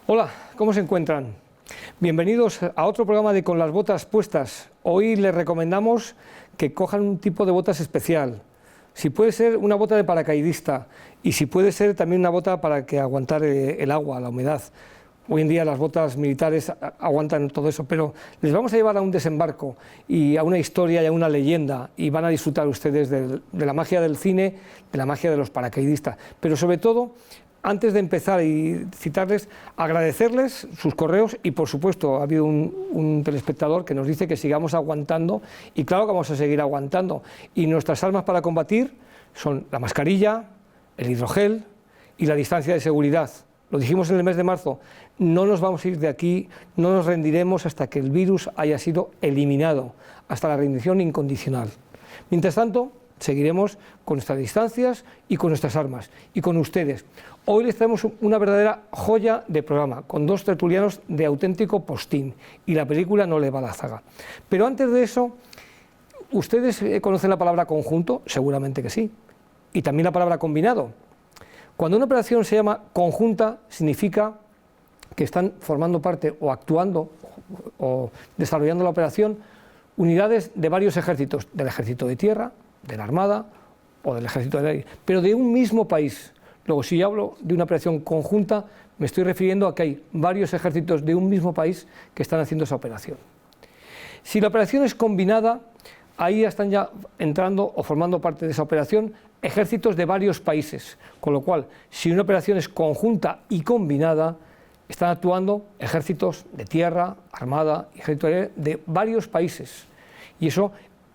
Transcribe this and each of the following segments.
Hola, ¿cómo se encuentran? Bienvenidos a otro programa de Con las botas puestas. Hoy les recomendamos que cojan un tipo de botas especial. Si puede ser una bota de paracaidista y si puede ser también una bota para que aguantar el agua, la humedad. Hoy en día las botas militares aguantan todo eso, pero les vamos a llevar a un desembarco y a una historia y a una leyenda, y van a disfrutar ustedes de la magia del cine, de la magia de los paracaidistas. Pero sobre todo, antes de empezar y citarles, agradecerles sus correos y, por supuesto, ha habido un telespectador que nos dice que sigamos aguantando, y claro que vamos a seguir aguantando. Y nuestras armas para combatir son la mascarilla, el hidrogel y la distancia de seguridad. Lo dijimos en el mes de marzo, no nos vamos a ir de aquí, no nos rendiremos hasta que el virus haya sido eliminado, hasta la rendición incondicional. Mientras tanto, seguiremos con nuestras distancias y con nuestras armas, y con ustedes. Hoy les traemos una verdadera joya de programa, con dos tertulianos de auténtico postín, y la película no le va a la zaga. Pero antes de eso, ¿ustedes conocen la palabra conjunto? Seguramente que sí. Y también la palabra combinado. Cuando una operación se llama conjunta, significa que están formando parte o actuando o desarrollando la operación unidades de varios ejércitos, del ejército de tierra, de la Armada o del ejército de aire, pero de un mismo país. Luego, si yo hablo de una operación conjunta, me estoy refiriendo a que hay varios ejércitos de un mismo país que están haciendo esa operación. Si la operación es combinada, ahí están ya entrando o formando parte de esa operación ejércitos de varios países, con lo cual, si una operación es conjunta y combinada, están actuando ejércitos de tierra, armada y ejército aéreo de varios países. Y eso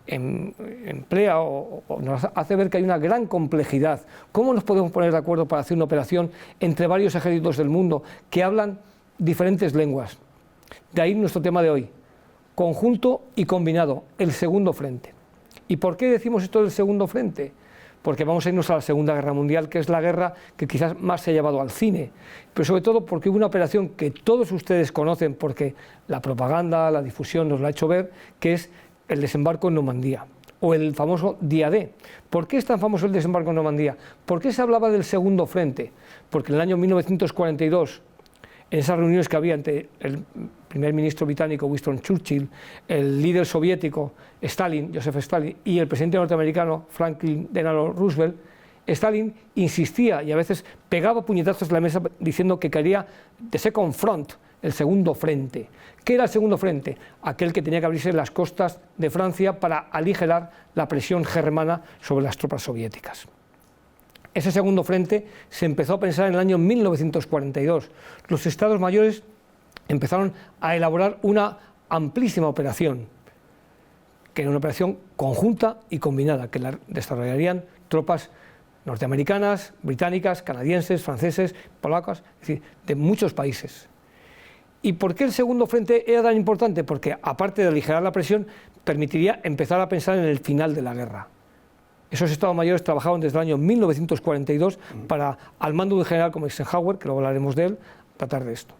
emplea o nos hace ver que hay una gran complejidad. ¿Cómo nos podemos poner de acuerdo para hacer una operación entre varios ejércitos del mundo que hablan diferentes lenguas? De ahí nuestro tema de hoy, conjunto y combinado, el segundo frente. ¿Y por qué decimos esto del segundo frente? Porque vamos a irnos a la Segunda Guerra Mundial, que es la guerra que quizás más se ha llevado al cine, pero sobre todo porque hubo una operación que todos ustedes conocen, porque la propaganda, la difusión nos la ha hecho ver, que es el desembarco en Normandía, o el famoso Día D. ¿Por qué es tan famoso el desembarco en Normandía? ¿Por qué se hablaba del segundo frente? Porque en el año 1942, en esas reuniones que había entre el primer ministro británico Winston Churchill, el líder soviético Joseph Stalin, y el presidente norteamericano Franklin Delano Roosevelt, Stalin insistía y a veces pegaba puñetazos en la mesa diciendo que quería the second front, el segundo frente. ¿Qué era el segundo frente? Aquel que tenía que abrirse las costas de Francia para aligerar la presión germana sobre las tropas soviéticas. Ese segundo frente se empezó a pensar en el año 1942. Los Estados Mayores empezaron a elaborar una amplísima operación, que era una operación conjunta y combinada, que la desarrollarían tropas norteamericanas, británicas, canadienses, franceses, polacas, es decir, de muchos países. ¿Y por qué el segundo frente era tan importante? Porque, aparte de aligerar la presión, permitiría empezar a pensar en el final de la guerra. Esos Estados Mayores trabajaban desde el año 1942 para, al mando de un general como Eisenhower, que luego hablaremos de él, tratar de esto.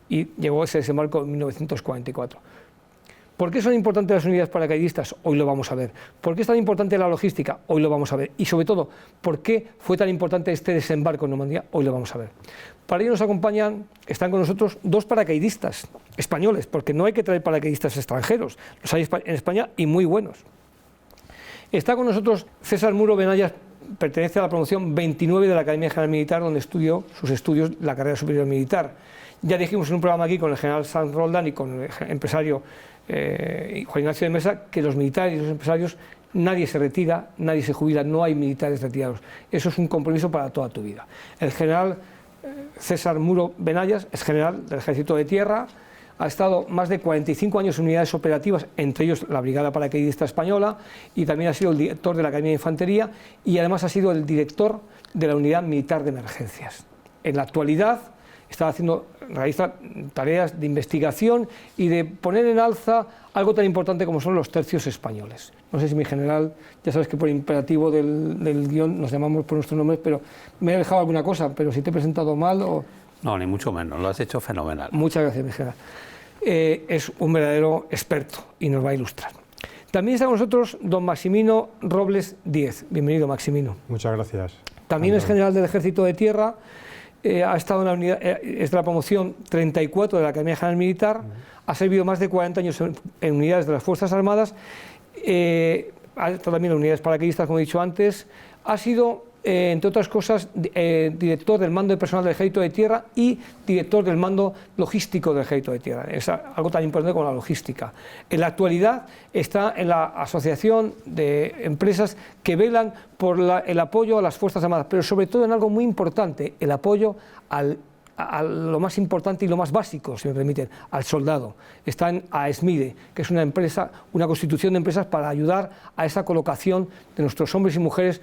Y llegó ese desembarco en 1944. ¿Por qué son importantes las unidades paracaidistas? Hoy lo vamos a ver. ¿Por qué es tan importante la logística? Hoy lo vamos a ver. Y sobre todo, ¿por qué fue tan importante este desembarco en Normandía? Hoy lo vamos a ver. Para ello nos acompañan, están con nosotros dos paracaidistas españoles, porque no hay que traer paracaidistas extranjeros, los hay en España y muy buenos. Está con nosotros César Muro Benayas, pertenece a la promoción 29 de la Academia General Militar, donde estudió sus estudios la carrera superior militar. Ya dijimos en un programa aquí con el general Sanz Roldán y con el empresario Juan Ignacio de Mesa que los militares y los empresarios, nadie se retira, nadie se jubila, no hay militares retirados. Eso es un compromiso para toda tu vida. El general César Muro Benayas es general del Ejército de Tierra, ha estado más de 45 años en unidades operativas, entre ellos la Brigada Paracaidista Española, y también ha sido el director de la Academia de Infantería y además ha sido el director de la Unidad Militar de Emergencias. En la actualidad realiza tareas de investigación y de poner en alza algo tan importante como son los tercios españoles. No sé si mi general, ya sabes que por imperativo del guión nos llamamos por nuestros nombres, pero me he dejado alguna cosa, pero si te he presentado mal o... No, ni mucho menos, lo has hecho fenomenal. Muchas gracias, mi general. Es un verdadero experto y nos va a ilustrar. También está con nosotros don Maximino Robles Díez. Bienvenido, Maximino. Muchas gracias. También es general del Ejército de Tierra ha estado en la unidad, es de la promoción 34 de la Academia General Militar, ha servido más de 40 años en unidades de las Fuerzas Armadas, ha estado también en unidades paracaidistas, como he dicho antes, ha sido, entre otras cosas, director del mando de personal del Ejército de Tierra y director del mando logístico del Ejército de Tierra. Es algo tan importante como la logística. En la actualidad está en la Asociación de Empresas que velan por el apoyo a las Fuerzas Armadas, pero sobre todo en algo muy importante, el apoyo a lo más importante y lo más básico, si me permiten, al soldado. Está en AESMIDE, que es una empresa, una constitución de empresas para ayudar a esa colocación de nuestros hombres y mujeres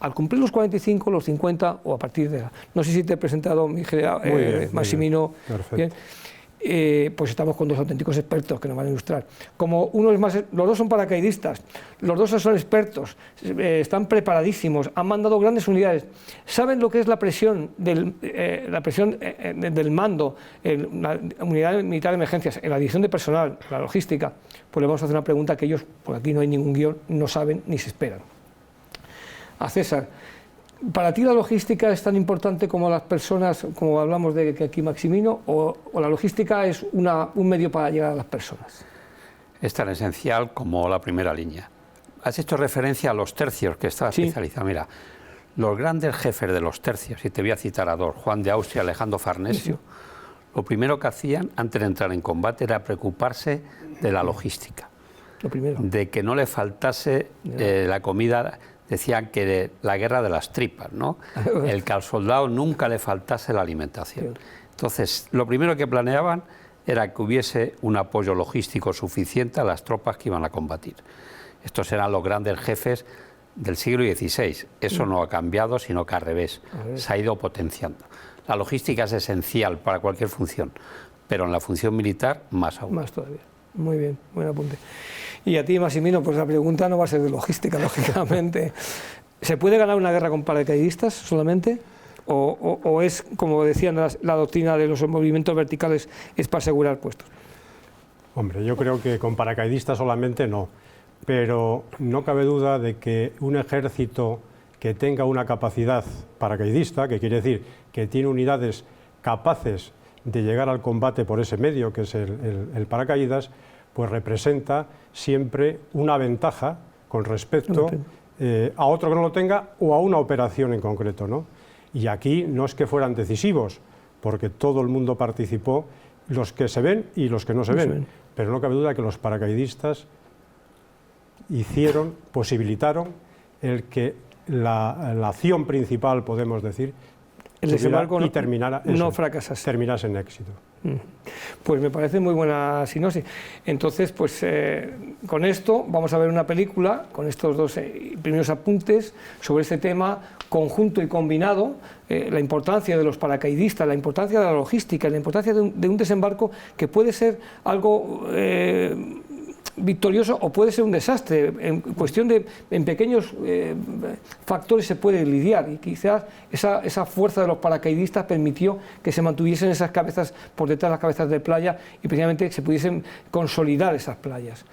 al cumplir los 45, los 50 o a partir de... No sé si te he presentado, mi general, Massimino. Bien. Pues estamos con dos auténticos expertos que nos van a ilustrar. Como uno es más, los dos son paracaidistas, los dos son expertos, están preparadísimos, han mandado grandes unidades, saben lo que es la presión del mando, en la unidad militar de emergencias, en la división de personal, la logística. Pues le vamos a hacer una pregunta que ellos, por aquí no hay ningún guión, no saben ni se esperan. A César, ¿para ti la logística es tan importante como las personas, como hablamos de que aquí Maximino, o la logística es un medio para llegar a las personas? Es tan esencial como la primera línea. Has hecho referencia a los tercios que está especializado. Mira, los grandes jefes de los tercios, y te voy a citar a dos, Juan de Austria y Alejandro Farnesio, lo primero que hacían antes de entrar en combate era preocuparse de la logística, Lo primero. de que no le faltase la comida. Decían que la guerra de las tripas, ¿no? El que al soldado nunca le faltase la alimentación. Entonces, lo primero que planeaban era que hubiese un apoyo logístico suficiente a las tropas que iban a combatir. Estos eran los grandes jefes del siglo XVI. Eso no ha cambiado, sino que al revés, se ha ido potenciando. La logística es esencial para cualquier función, pero en la función militar más aún. Más todavía. Muy bien, buen apunte. Y a ti, Massimino, pues la pregunta no va a ser de logística, lógicamente. ¿Se puede ganar una guerra con paracaidistas solamente? ¿O es, como decían la doctrina de los movimientos verticales, es para asegurar puestos? Hombre, yo creo que con paracaidistas solamente no, pero no cabe duda de que un ejército que tenga una capacidad paracaidista, que quiere decir que tiene unidades capaces de llegar al combate por ese medio, que es el paracaídas, pues representa siempre una ventaja con respecto a otro que no lo tenga o a una operación en concreto, ¿no? Y aquí no es que fueran decisivos, porque todo el mundo participó, los que se ven y los que no se ven, pero no cabe duda que los paracaidistas posibilitaron el que la acción principal, podemos decir, el desembarco y terminara no fracasase. Terminase en éxito. Pues me parece muy buena sinopsis. Entonces, pues con esto vamos a ver una película, con estos dos primeros apuntes sobre este tema conjunto y combinado, la importancia de los paracaidistas, la importancia de la logística, la importancia de un desembarco que puede ser algo victorioso o puede ser un desastre. En cuestión en pequeños factores se puede lidiar, y quizás esa fuerza de los paracaidistas permitió que se mantuviesen esas cabezas por detrás de las cabezas de playa y precisamente que se pudiesen consolidar esas playas.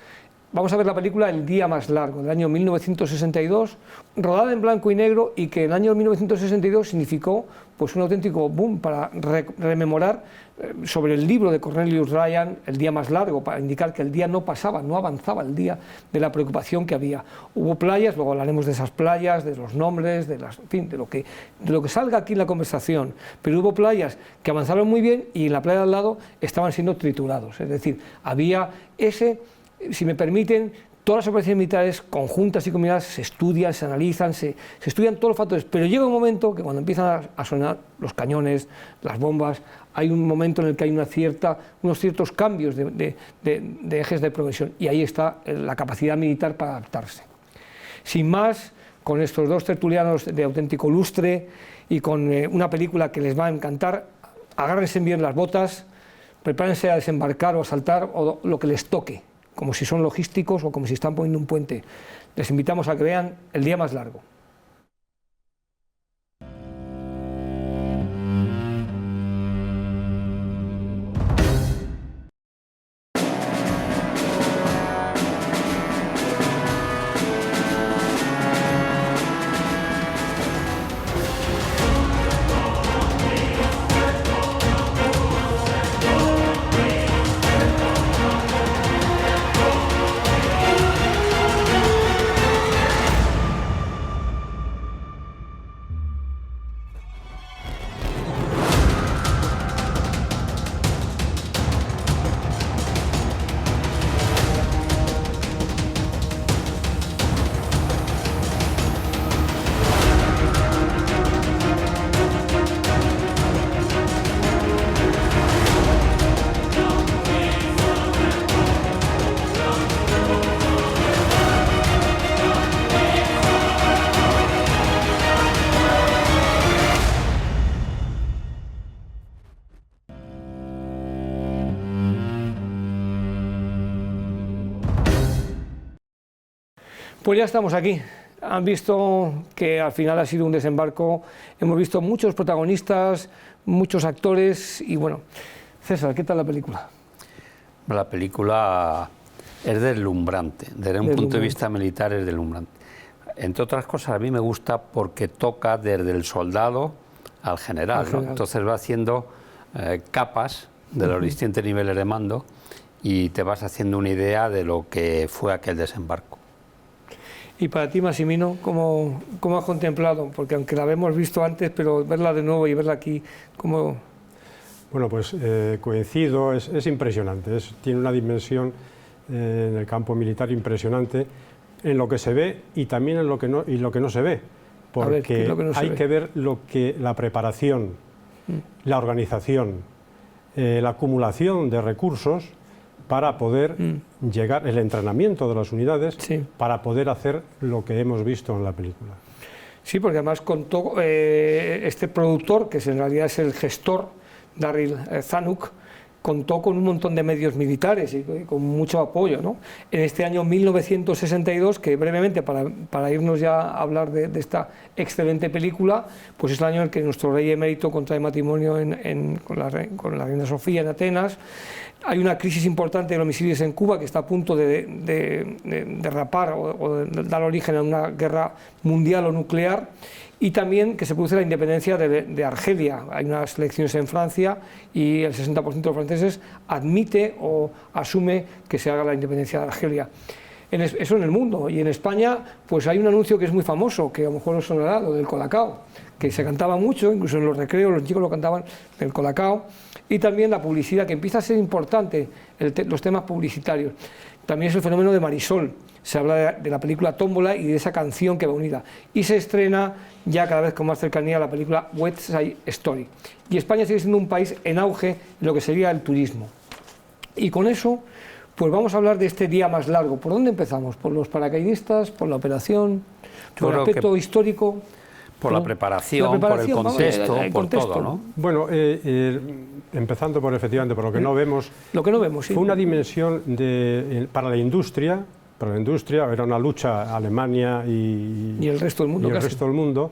Vamos a ver la película El día más largo, del año 1962, rodada en blanco y negro, y que en el año 1962 significó pues un auténtico boom para rememorar sobre el libro de Cornelius Ryan, El día más largo, para indicar que el día no pasaba, no avanzaba el día, de la preocupación que había. Hubo playas, luego hablaremos de esas playas, de los nombres, en fin, de lo que salga aquí en la conversación, pero hubo playas que avanzaron muy bien y en la playa de al lado estaban siendo triturados, es decir, había si me permiten, todas las operaciones militares conjuntas y combinadas se estudian, se analizan, se estudian todos los factores, pero llega un momento que cuando empiezan a sonar los cañones, las bombas, hay un momento en el que hay unos ciertos cambios de ejes de progresión, y ahí está la capacidad militar para adaptarse. Sin más, con estos dos tertulianos de auténtico lustre y con una película que les va a encantar, agárrense bien las botas, prepárense a desembarcar o a saltar o lo que les toque, como si son logísticos o como si están poniendo un puente. Les invitamos a que vean El día más largo. Pues ya estamos aquí. Han visto que al final ha sido un desembarco. Hemos visto muchos protagonistas, muchos actores y bueno. César, ¿qué tal la película? La película es deslumbrante, desde un punto de vista militar es deslumbrante. Entre otras cosas, a mí me gusta porque toca desde el soldado al general, ¿no? Entonces va haciendo capas de los distintos niveles de mando y te vas haciendo una idea de lo que fue aquel desembarco. Y para ti, Massimino, ¿cómo has contemplado? Porque aunque la hemos visto antes, pero verla de nuevo y verla aquí, ¿cómo...? Bueno, pues coincido, es impresionante, tiene una dimensión en el campo militar impresionante en lo que se ve y también en lo que no se ve, porque hay que ver la preparación, la organización, la acumulación de recursos para poder llegar, el entrenamiento de las unidades, para poder hacer lo que hemos visto en la película. Sí, porque además contó este productor, que en realidad es el gestor, Daryl Zanuck, contó con un montón de medios militares y con mucho apoyo, ¿no? En este año 1962, que brevemente, para irnos ya a hablar de esta excelente película, pues es el año en el que nuestro rey emérito contrae matrimonio con la reina Sofía en Atenas. Hay una crisis importante de los misiles en Cuba que está a punto de derrapar o de dar origen a una guerra mundial o nuclear, y también que se produce la independencia de Argelia. Hay unas elecciones en Francia y el 60% de los franceses admite o asume que se haga la independencia de Argelia. Eso en el mundo. Y en España pues hay un anuncio que es muy famoso, que a lo mejor os sonará, lo del Colacao, que se cantaba mucho, incluso en los recreos los chicos lo cantaban, el Colacao, y también la publicidad, que empieza a ser importante, los temas publicitarios. También es el fenómeno de Marisol, se habla de la película Tómbola y de esa canción que va unida. Y se estrena ya cada vez con más cercanía la película West Side Story. Y España sigue siendo un país en auge en lo que sería el turismo. Y con eso, pues vamos a hablar de este día más largo. ¿Por dónde empezamos? ¿Por los paracaidistas? ¿Por la operación? ¿Por el aspecto histórico? Por la preparación, por el contexto, por todo, ¿no? Bueno, empezando efectivamente por lo que no vemos. Lo que no vemos, sí. Fue una dimensión para la industria, era una lucha Alemania y el resto del mundo.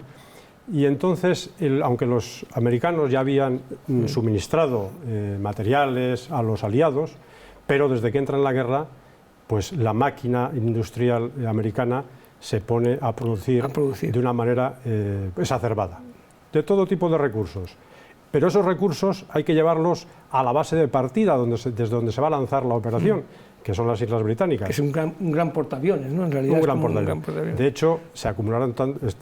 Y entonces, aunque los americanos ya habían suministrado materiales a los aliados, pero desde que entra en la guerra, pues la máquina industrial americana se pone a producir de una manera exacerbada, de todo tipo de recursos. Pero esos recursos hay que llevarlos a la base de partida, desde donde se va a lanzar la operación, que son las Islas Británicas. Que es un gran portaaviones, ¿no? En realidad un gran portaaviones. De hecho,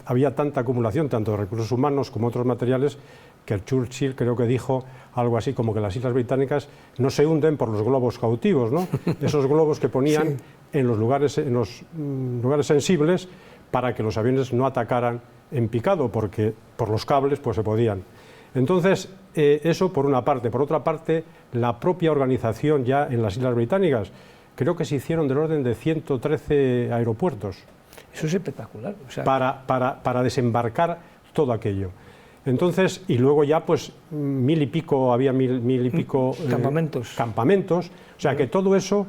había tanta acumulación, tanto de recursos humanos como otros materiales, que el Churchill creo que dijo algo así como que las Islas Británicas no se hunden por los globos cautivos, ¿no? Esos globos que ponían en los lugares sensibles para que los aviones no atacaran en picado, porque por los cables pues se podían. Entonces, eso por una parte. Por otra parte, la propia organización ya en las Islas Británicas, creo que se hicieron del orden de 113 aeropuertos. Eso es espectacular. O sea, para desembarcar todo aquello. Entonces, y luego ya pues mil y pico campamentos, o sea que todo eso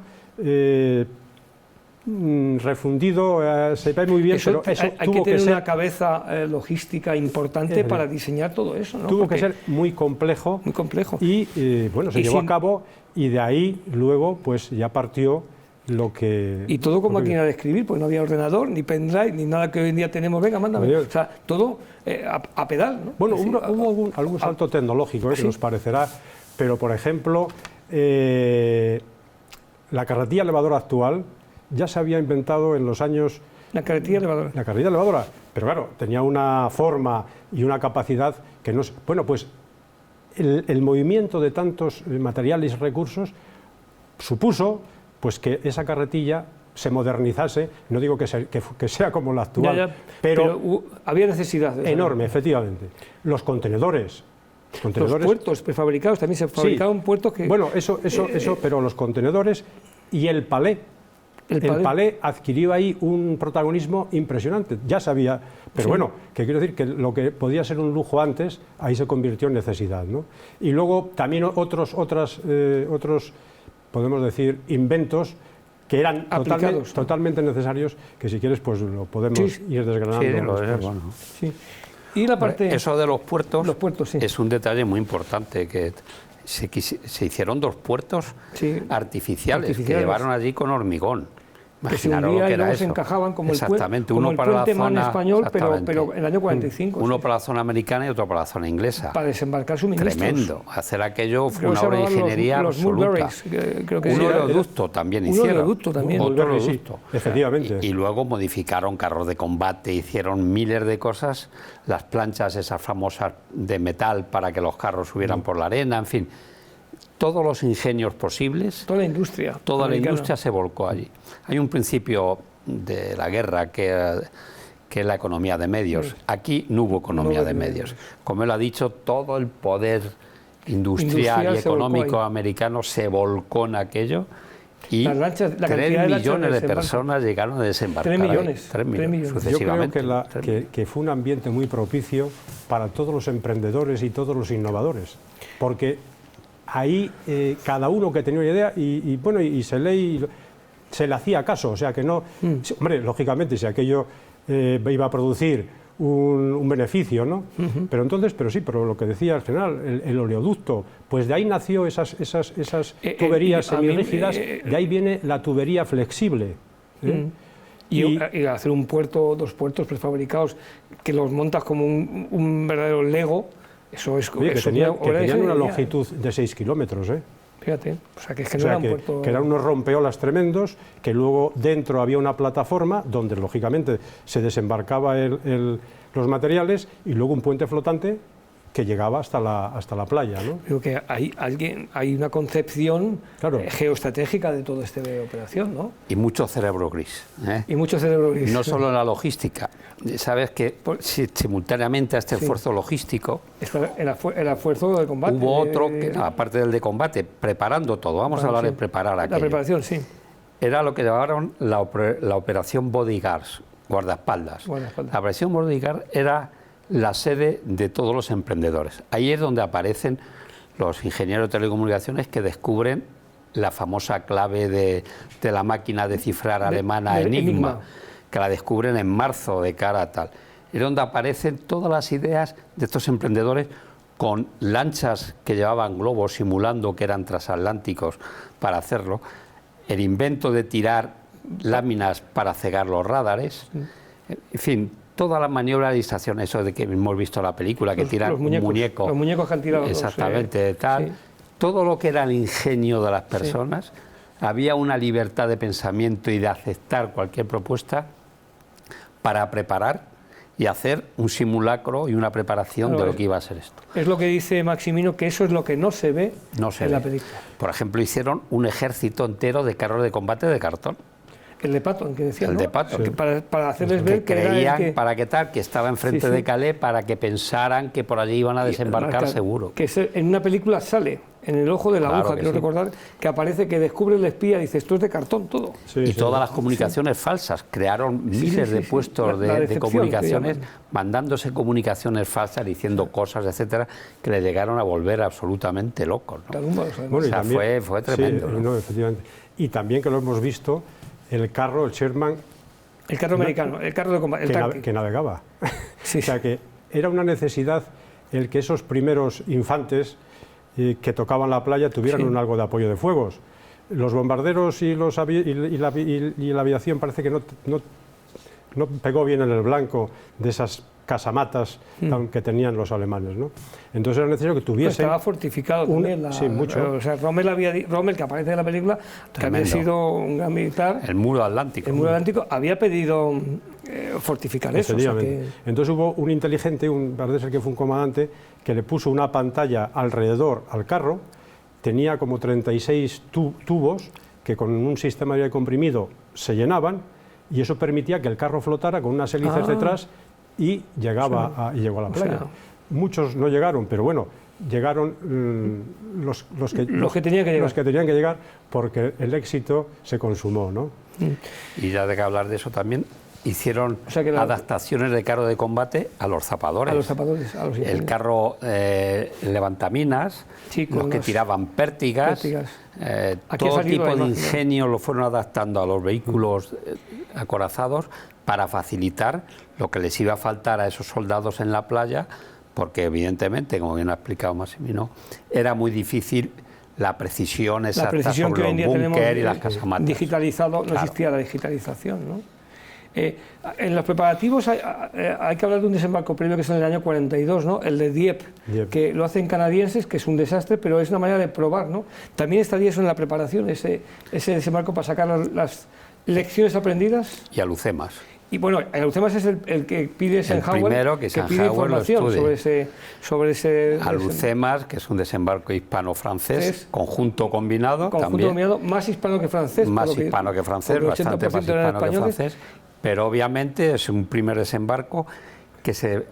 refundido se ve muy bien, pero eso hay que tener una cabeza logística importante para diseñar todo eso, ¿no? Tuvo que ser muy complejo. Muy complejo. Y bueno, se llevó a cabo y de ahí luego pues ya partió lo que... Y todo con máquina de escribir, pues no había ordenador, ni pendrive, ni nada que hoy en día tenemos, venga, mándame. O sea, todo a pedal, ¿no? Bueno, hubo algún salto tecnológico, que nos parecerá, pero por ejemplo, la carretilla elevadora actual ya se había inventado en los años... La carretilla elevadora. La carretilla elevadora, pero claro, tenía una forma y una capacidad que no... Bueno, pues el movimiento de tantos materiales y recursos supuso pues que esa carretilla se modernizase, no digo que sea como la actual, pero había necesidad. Enorme, efectivamente. Los contenedores. Los puertos prefabricados, también se fabricaban puertos que... Bueno, eso, pero los contenedores y el palé. El palé adquirió ahí un protagonismo impresionante, ya sabía, pero bueno, que quiero decir que lo que podía ser un lujo antes, ahí se convirtió en necesidad, ¿no? Y luego también otros podemos decir, inventos que eran aplicados, totalmente necesarios, que si quieres pues lo podemos ir desgranando. Sí, después. Sí. Y la parte... Eso de los puertos sí. es un detalle muy importante, que se hicieron 2 puertos artificiales que llevaron allí con hormigón. Que se hundía y luego se encajaban como exactamente, como uno para puente la zona español, pero en el año 45. Uno para la zona americana y otro para la zona inglesa. Para desembarcar suministros. Tremendo. Hacer aquello fue una obra de ingeniería absoluta. Un oleoducto también hicieron. Un oleoducto también. Otro oleoducto. Sí, efectivamente. Y luego modificaron carros de combate, hicieron miles de cosas, las planchas esas famosas de metal para que los carros subieran por la arena, en fin. Todos los ingenios posibles, toda la industria se volcó allí. Hay un principio de la guerra que es la economía de medios. Aquí no hubo economía de medios. Como él ha dicho, todo el poder industrial y económico americano se volcó en aquello y 3 millones de personas llegaron a desembarcar. 3 millones. 3 millones sucesivamente. Yo creo que fue un ambiente muy propicio para todos los emprendedores y todos los innovadores, porque ahí cada uno que tenía una idea y se le hacía caso, o sea que no, hombre, lógicamente si aquello iba a producir un beneficio, ¿no? Pero lo que decía al final, el oleoducto, pues de ahí nació esas tuberías semirrígidas, de ahí viene la tubería flexible. Y hacer un puerto, 2 puertos prefabricados que los montas como un verdadero Lego. Eso es que tenían una longitud de 6 kilómetros, Fíjate, o sea, que es que no era un puerto... que eran unos rompeolas tremendos, que luego dentro había una plataforma donde lógicamente se desembarcaba los materiales y luego un puente flotante que llegaba hasta la playa, ¿no? Creo que hay una concepción geoestratégica de toda esta operación, ¿no? Y mucho cerebro gris. Y mucho cerebro gris. No solo en la logística. Sabes que simultáneamente a este esfuerzo logístico... El esfuerzo de combate. Hubo otro, que, aparte del de combate, preparando todo. Vamos a hablar de preparar aquello. La preparación, sí. Era lo que llamaron la operación Bodyguards, guardaespaldas. La operación Bodyguard era la sede de todos los emprendedores. Ahí es donde aparecen los ingenieros de telecomunicaciones que descubren la famosa clave de la máquina de cifrar alemana Enigma, que la descubren en marzo de cara a tal. Es donde aparecen todas las ideas de estos emprendedores con lanchas que llevaban globos simulando que eran transatlánticos para hacerlo, el invento de tirar láminas para cegar los radares, en fin, toda la maniobra de distracción, eso de que hemos visto en la película, que tiran un muñeco. Los muñecos que han tirado. Exactamente, tal. Sí. Todo lo que era el ingenio de las personas, había una libertad de pensamiento y de aceptar cualquier propuesta para preparar y hacer un simulacro y una preparación de lo que iba a ser esto. Es lo que dice Maximino, que eso es lo que no se ve en la película. Por ejemplo, hicieron un ejército entero de carros de combate de cartón. El de Patton, que decía, el de Patton. Para hacerles ver que creían, para que tal, que estaba enfrente de Calais, para que pensaran que por allí iban a desembarcar seguro. Que en una película sale, en el ojo de la aguja, quiero recordar, que aparece que descubre el espía y dice, esto es de cartón todo. Y todas las comunicaciones falsas, crearon miles de puestos de comunicaciones, mandándose comunicaciones falsas, diciendo cosas, etcétera, que le llegaron a volver absolutamente locos, ¿no? Bueno, o sea, fue tremendo. Sí, ¿no? Efectivamente. Y también que lo hemos visto, el carro, el Sherman... El carro americano, el carro de combate, que navegaba. O sea, que era una necesidad el que esos primeros infantes que tocaban la playa tuvieran un algo de apoyo de fuegos. Los bombarderos y la aviación parece que no pegó bien en el blanco de esas casamatas que tenían los alemanes, ¿no? Entonces era necesario que tuviesen... Estaba fortificado también. Sí, mucho. O sea, Rommel, que aparece en la película, que había sido un gran militar... El muro atlántico. El muro atlántico había pedido fortificar eso. O sea que... Entonces hubo un inteligente, parece ser que fue un comandante, que le puso una pantalla alrededor al carro, tenía como 36 tubos que con un sistema de aire comprimido se llenaban y eso permitía que el carro flotara con unas hélices detrás y llegó a la playa. Muchos no llegaron, pero bueno, llegaron los que tenían que llegar porque el éxito se consumó, ¿no? Y ya de que hablar de eso también, hicieron adaptaciones de carro de combate a los zapadores. A los zapadores, a los el carro levantaminas, sí, los que tiraban pértigas. Todo tipo de ingenio lo fueron adaptando a los vehículos acorazados para facilitar lo que les iba a faltar a esos soldados en la playa, porque evidentemente, como bien ha explicado Massimino, era muy difícil la precisión exacta sobre los búnker y las casamatas. Digitalizado, no existía la digitalización, ¿no? En los preparativos hay que hablar de un desembarco previo que es en el año 42, ¿no? El de Dieppe, que lo hacen canadienses, que es un desastre, pero es una manera de probar, ¿no? También estaría eso en la preparación, ese desembarco para sacar las lecciones aprendidas. Y Alhucemas. Y bueno, Alhucemas es el que pide Eisenhower, el primero que pide información sobre ese Alhucemas, que es un desembarco hispano-francés, conjunto combinado, más hispano que francés. Más hispano que francés, bastante más hispano que francés. Pero obviamente es un primer desembarco que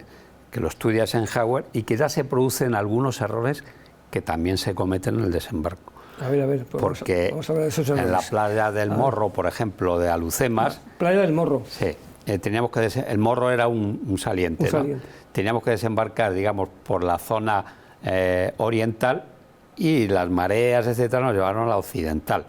lo estudia Eisenhower y que ya se producen algunos errores que también se cometen en el desembarco. A ver, pues porque vamos a hablar de esos errores. En la playa del Morro, por ejemplo, de Alhucemas... Playa del Morro. Sí, teníamos que el Morro era un saliente, ¿no? Teníamos que desembarcar, digamos, por la zona oriental y las mareas, etcétera, nos llevaron a la occidental.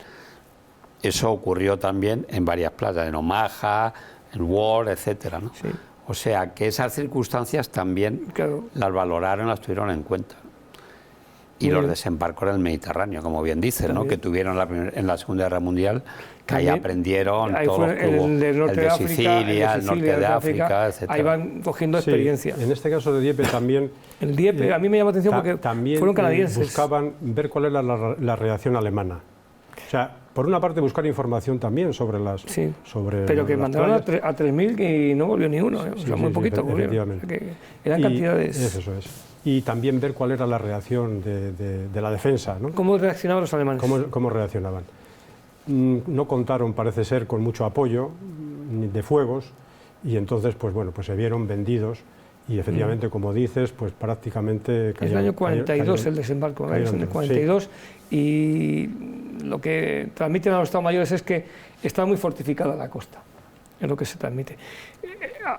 Eso ocurrió también en varias playas, en Omaha, en Ward, etcétera, ¿no? Sí. O sea, que esas circunstancias también las valoraron, las tuvieron en cuenta. Y los desembarcos en el Mediterráneo, como bien dices, ¿no? Que tuvieron en la Segunda Guerra Mundial, que ahí aprendieron todo el de Sicilia, el norte de África, etc. Ahí van cogiendo experiencia. En este caso de Dieppe también... El Dieppe, a mí me llama la atención porque también fueron canadienses. Buscaban ver cuál era la reacción alemana. O sea, por una parte buscar información también sobre las... Sí, pero que mandaron a 3.000 y no volvió ni uno, o sea, muy poquito volvieron. O sea, que eran cantidades... Eso es. Y también ver cuál era la reacción de la defensa, ¿no? ¿Cómo reaccionaban los alemanes? ¿Cómo reaccionaban? No contaron, parece ser, con mucho apoyo de fuegos, y entonces, pues bueno, pues se vieron vendidos, y efectivamente, como dices, pues prácticamente... Es el año 42 el desembarco, ¿no? Es en el 42, sí. Y lo que transmiten a los Estados Mayores es que está muy fortificada la costa, es lo que se transmite.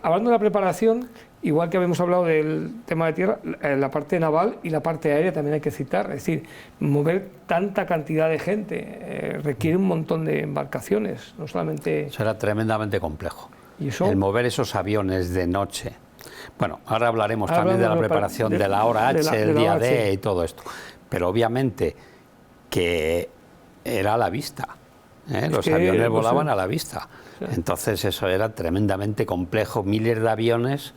Hablando de la preparación, igual que habíamos hablado del tema de tierra, la parte naval y la parte aérea también hay que citar, es decir, mover tanta cantidad de gente requiere un montón de embarcaciones, no solamente... Eso era tremendamente complejo, ¿Y eso? El mover esos aviones de noche. Bueno, ahora hablaremos también de la preparación de la hora H, el día D y todo esto, pero obviamente que era a la vista, los aviones volaban a la vista. Entonces eso era tremendamente complejo, miles de aviones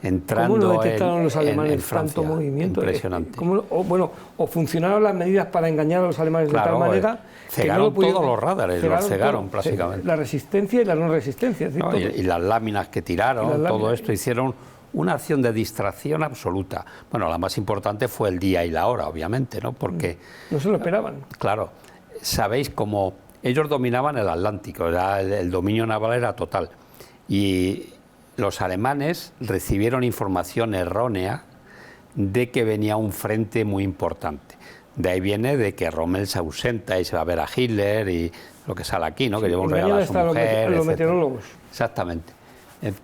entrando. ¿Cómo lo detectaron los alemanes en Francia? Tanto movimiento? Impresionante. O funcionaron las medidas para engañar a los alemanes de tal manera cegaron que no todos los radares, los cegaron prácticamente. La resistencia y la no resistencia. No, y las láminas que tiraron, todo esto, hicieron una acción de distracción absoluta. Bueno, la más importante fue el día y la hora, obviamente, ¿no? Porque... No se lo esperaban. Claro, sabéis cómo... Ellos dominaban el Atlántico, el dominio naval era total. Y los alemanes recibieron información errónea de que venía un frente muy importante. De ahí viene de que Rommel se ausenta y se va a ver a Hitler y lo que sale aquí, ¿no? Que lleva un regalo a su mujer, los meteorólogos. Exactamente.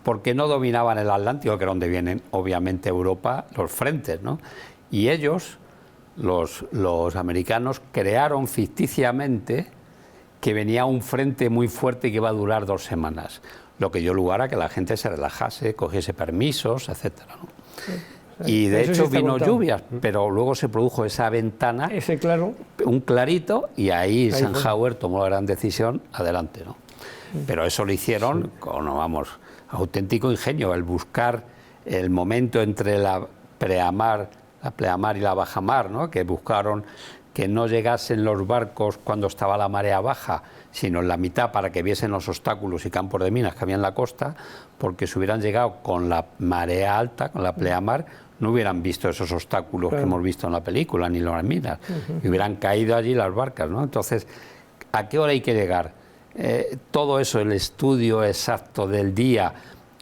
Porque no dominaban el Atlántico, que era donde vienen, obviamente, Europa, los frentes, ¿no? Y ellos, los americanos, crearon ficticiamente que venía un frente muy fuerte que iba a durar 2 semanas, lo que dio lugar a que la gente se relajase, cogiese permisos, etcétera, ¿no? Y de hecho vino lluvias, pero luego se produjo esa ventana, un clarito, y ahí Eisenhower tomó la gran decisión, adelante, ¿no? Pero eso lo hicieron con, vamos, auténtico ingenio, el buscar el momento entre la pleamar y la bajamar, ¿no? Que buscaron que no llegasen los barcos cuando estaba la marea baja, sino en la mitad para que viesen los obstáculos y campos de minas que había en la costa, porque si hubieran llegado con la marea alta, con la pleamar, no hubieran visto esos obstáculos que hemos visto en la película, ni las minas, y hubieran caído allí las barcas, ¿no? Entonces, ¿a qué hora hay que llegar? Todo eso, el estudio exacto del día,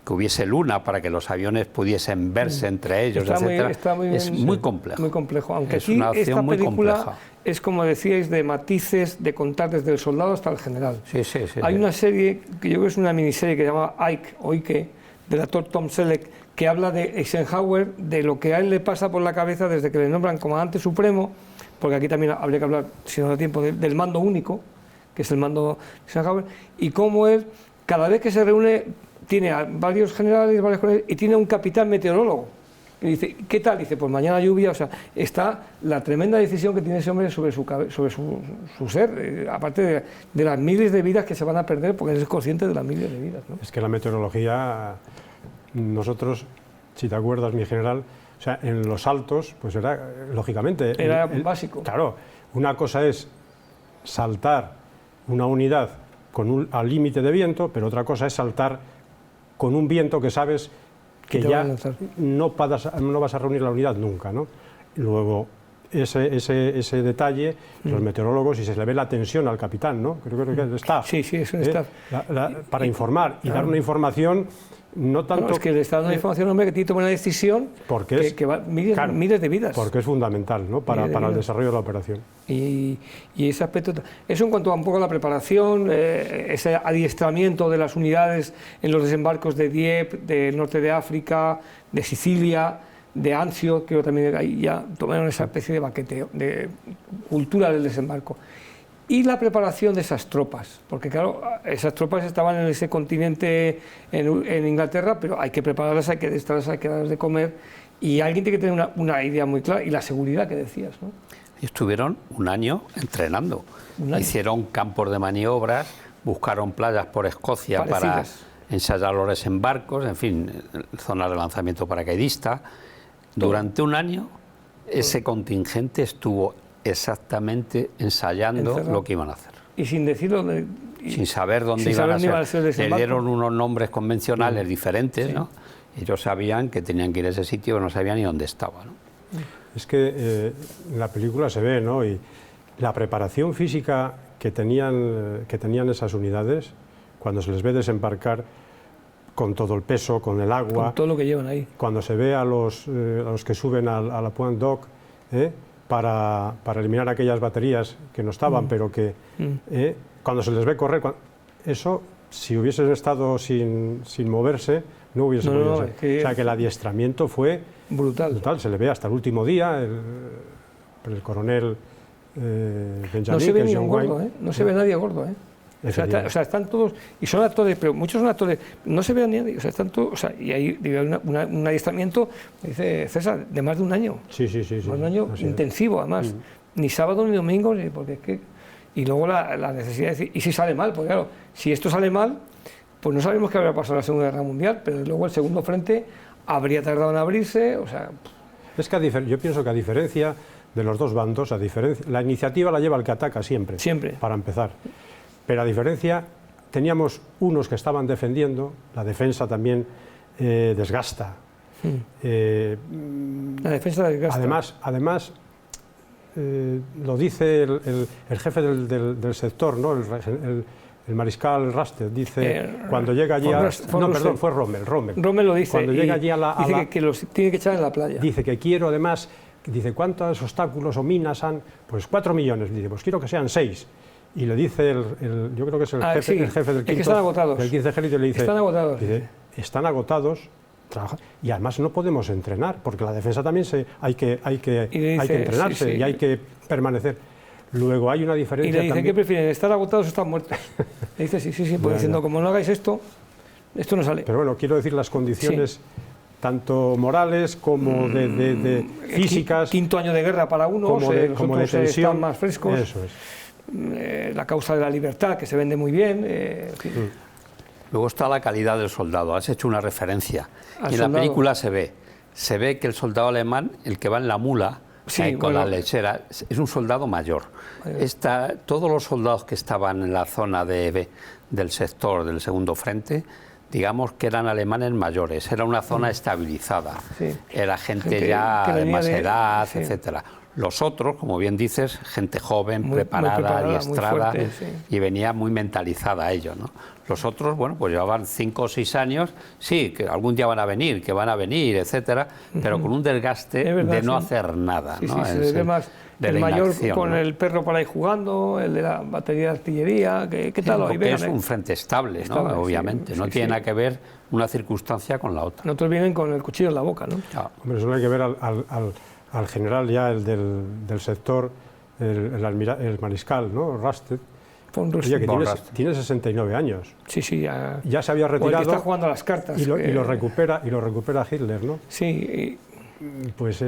que hubiese luna para que los aviones pudiesen verse entre ellos, etcétera, es muy complejo. Muy complejo, aunque es aquí una acción esta muy película compleja. es, como decíais, de matices, de contar desde el soldado hasta el general. Sí, sí, sí. Hay una serie, que yo creo que es una miniserie que se llama Ike, del actor Tom Selleck, que habla de Eisenhower, de lo que a él le pasa por la cabeza desde que le nombran comandante supremo, porque aquí también habría que hablar, si no da tiempo, del mando único, que es el mando de Eisenhower, y cómo él, cada vez que se reúne, tiene a varios generales, y tiene un capitán meteorólogo. Y dice, ¿qué tal? Dice, pues mañana lluvia. O sea, está la tremenda decisión que tiene ese hombre sobre su ser, aparte de las miles de vidas que se van a perder, porque él es consciente de las miles de vidas, ¿no? Es que la meteorología, nosotros, si te acuerdas, mi general, o sea, en los altos, pues era, lógicamente... Era básico. Claro, una cosa es saltar una unidad al límite de viento, pero otra cosa es saltar con un viento que sabes que ya no vas a reunir la unidad nunca, ¿no? Luego, ese detalle, los meteorólogos, y se le ve la tensión al capitán, ¿no? Creo que el staff. Sí, sí, es un staff. Para informar y dar una información, no tanto... No, es que le está dando una información, hombre, que tiene que tomar una decisión que va miles de vidas. Porque es fundamental, ¿no? Para el desarrollo de la operación. Y ese aspecto... Eso en cuanto a un poco a la preparación, ese adiestramiento de las unidades en los desembarcos de Dieppe, del norte de África, de Sicilia, de Anzio, creo que también ahí ya tomaron esa especie de baqueteo, de cultura del desembarco. Y la preparación de esas tropas, porque claro, esas tropas estaban en ese continente, en Inglaterra, pero hay que prepararlas, hay que adestrarlas, hay que darles de comer, y alguien tiene que tener una idea muy clara, y la seguridad que decías, ¿no? Y estuvieron un año entrenando, hicieron campos de maniobras, buscaron playas por Escocia para ensayar los desembarcos, en fin, zonas de lanzamiento paracaidista. Durante un año ese contingente estuvo exactamente ensayando lo que iban a hacer. Y sin decirlo... sin saber dónde iban a ser. Le dieron unos nombres convencionales diferentes, ¿no? Ellos sabían que tenían que ir a ese sitio, pero no sabían ni dónde estaba, ¿no? Es que en la película se ve, ¿no? Y la preparación física que tenían esas unidades, cuando se les ve desembarcar con todo el peso, con el agua... Con todo lo que llevan ahí. Cuando se ve a los que suben a la Point d'Hoc, para eliminar aquellas baterías que no estaban, pero que cuando se les ve correr, eso, si hubiesen estado sin moverse, no hubiese podido ser. O sea, que el adiestramiento fue brutal. Se le ve hasta el último día, el coronel Benjamin. No se ve ni un gordo, no se ve nadie gordo, O sea, están todos, y son actores, pero muchos son actores, no se ve a nadie, o sea, están todos, o sea, y hay un adiestramiento, dice César, de más de un año. Sí. Más de un año intensivo, además. Ni sábado ni domingo, porque es que... Y luego la necesidad de decir, ¿y si sale mal? Porque claro, si esto sale mal, pues no sabemos qué habría pasado en la Segunda Guerra Mundial, pero luego el segundo frente habría tardado en abrirse, o sea... Es que yo pienso que a diferencia de los dos bandos, la iniciativa la lleva el que ataca siempre. Siempre. Para empezar. Pero a diferencia, teníamos unos que estaban defendiendo, la defensa también desgasta. La defensa desgasta. Además lo dice el jefe del sector, ¿no? El mariscal Raster, dice, cuando llega allí fue Rommel. Rommel lo dice, cuando llega allí dice que los tiene que echar en la playa. Dice que quiero además, dice, ¿cuántos obstáculos o minas han? Pues 4 millones, dice, pues quiero que sean 6. Y le dice, yo creo que es el jefe del quinto, del 15 ejército, le dice, están agotados. Dice, están agotados, y además no podemos entrenar, porque la defensa también hay que entrenarse y hay que permanecer. Luego hay una diferencia. Y le dice, ¿qué prefieren, estar agotados o estar muertos? Le dice, sí, pues diciendo, como no hagáis esto no sale. Pero bueno, quiero decir las condiciones... tanto morales como de físicas. Quinto año de guerra para unos, como de tensión, están más frescos. Eso es. La causa de la libertad, que se vende muy bien. Luego está la calidad del soldado. Has hecho una referencia. Y en la película se ve que el soldado alemán, el que va en la mula, con la lechera, es un soldado mayor. Todos los soldados que estaban en la zona del sector del segundo frente, digamos que eran alemanes mayores, era una zona estabilizada, era gente ya de más edad, etcétera. Los otros, como bien dices, gente joven, Muy preparada, muy adiestrada, fuerte, sí. y venía muy mentalizada a ello, ¿no? Los otros, bueno, pues llevaban 5 o 6 años, sí, que algún día van a venir, etcétera, pero con un desgaste Es verdad, de no sí. hacer nada, Sí, ¿no? sí, se le ve más de el la mayor inacción, con ¿no? el perro por ahí jugando, el de la batería de artillería, ¿qué tal hoy? Porque Vengan, es un frente estable, ¿no? Estable, sí, Obviamente, no sí, tiene sí. nada que ver una circunstancia con la otra. Nosotros vienen con el cuchillo en la boca, ¿no? Ah, Hombre, solo hay que ver al general ya, el del sector, el mariscal, ¿no? Rasted. Von Oye, Rüsted. que Von tiene, Rasted. tiene 69 años. Sí, sí, ya. Ya se había O el que retirado está jugando a las cartas. y lo que- recupera Hitler, ¿no? Sí, Pues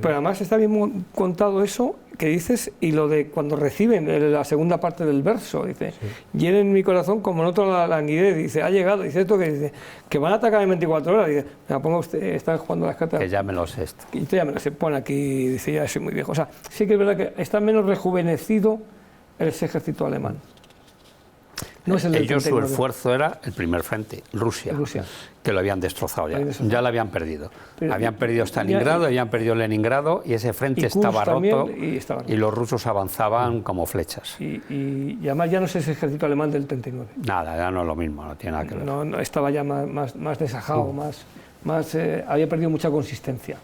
pero además está bien contado eso que dices y lo de cuando reciben la segunda parte del verso, dice, llenen mi corazón como en otro la languidez, dice, ha llegado, dice esto que dice, que van a atacar en 24 horas, dice, me ponga usted, están jugando a las cartas. que ya me lo sé esto. Y usted ya me lo se pone aquí, dice, ya soy muy viejo. O sea, sí que es verdad que está menos rejuvenecido ese ejército alemán. No es el del Ellos, su 39. esfuerzo era el primer frente, Rusia, Rusia. que lo habían destrozado ya. Habían destrozado. Ya lo habían perdido. Pero- habían perdido Stalingrado, ya- habían perdido Leningrado y ese frente y Kursk estaba también, roto y estaba roto. y los rusos avanzaban como flechas. Y además ya no es ese ejército alemán del 39. Nada, ya no es lo mismo, no tiene nada que ver. No, no, estaba ya más desajado, había perdido mucha consistencia.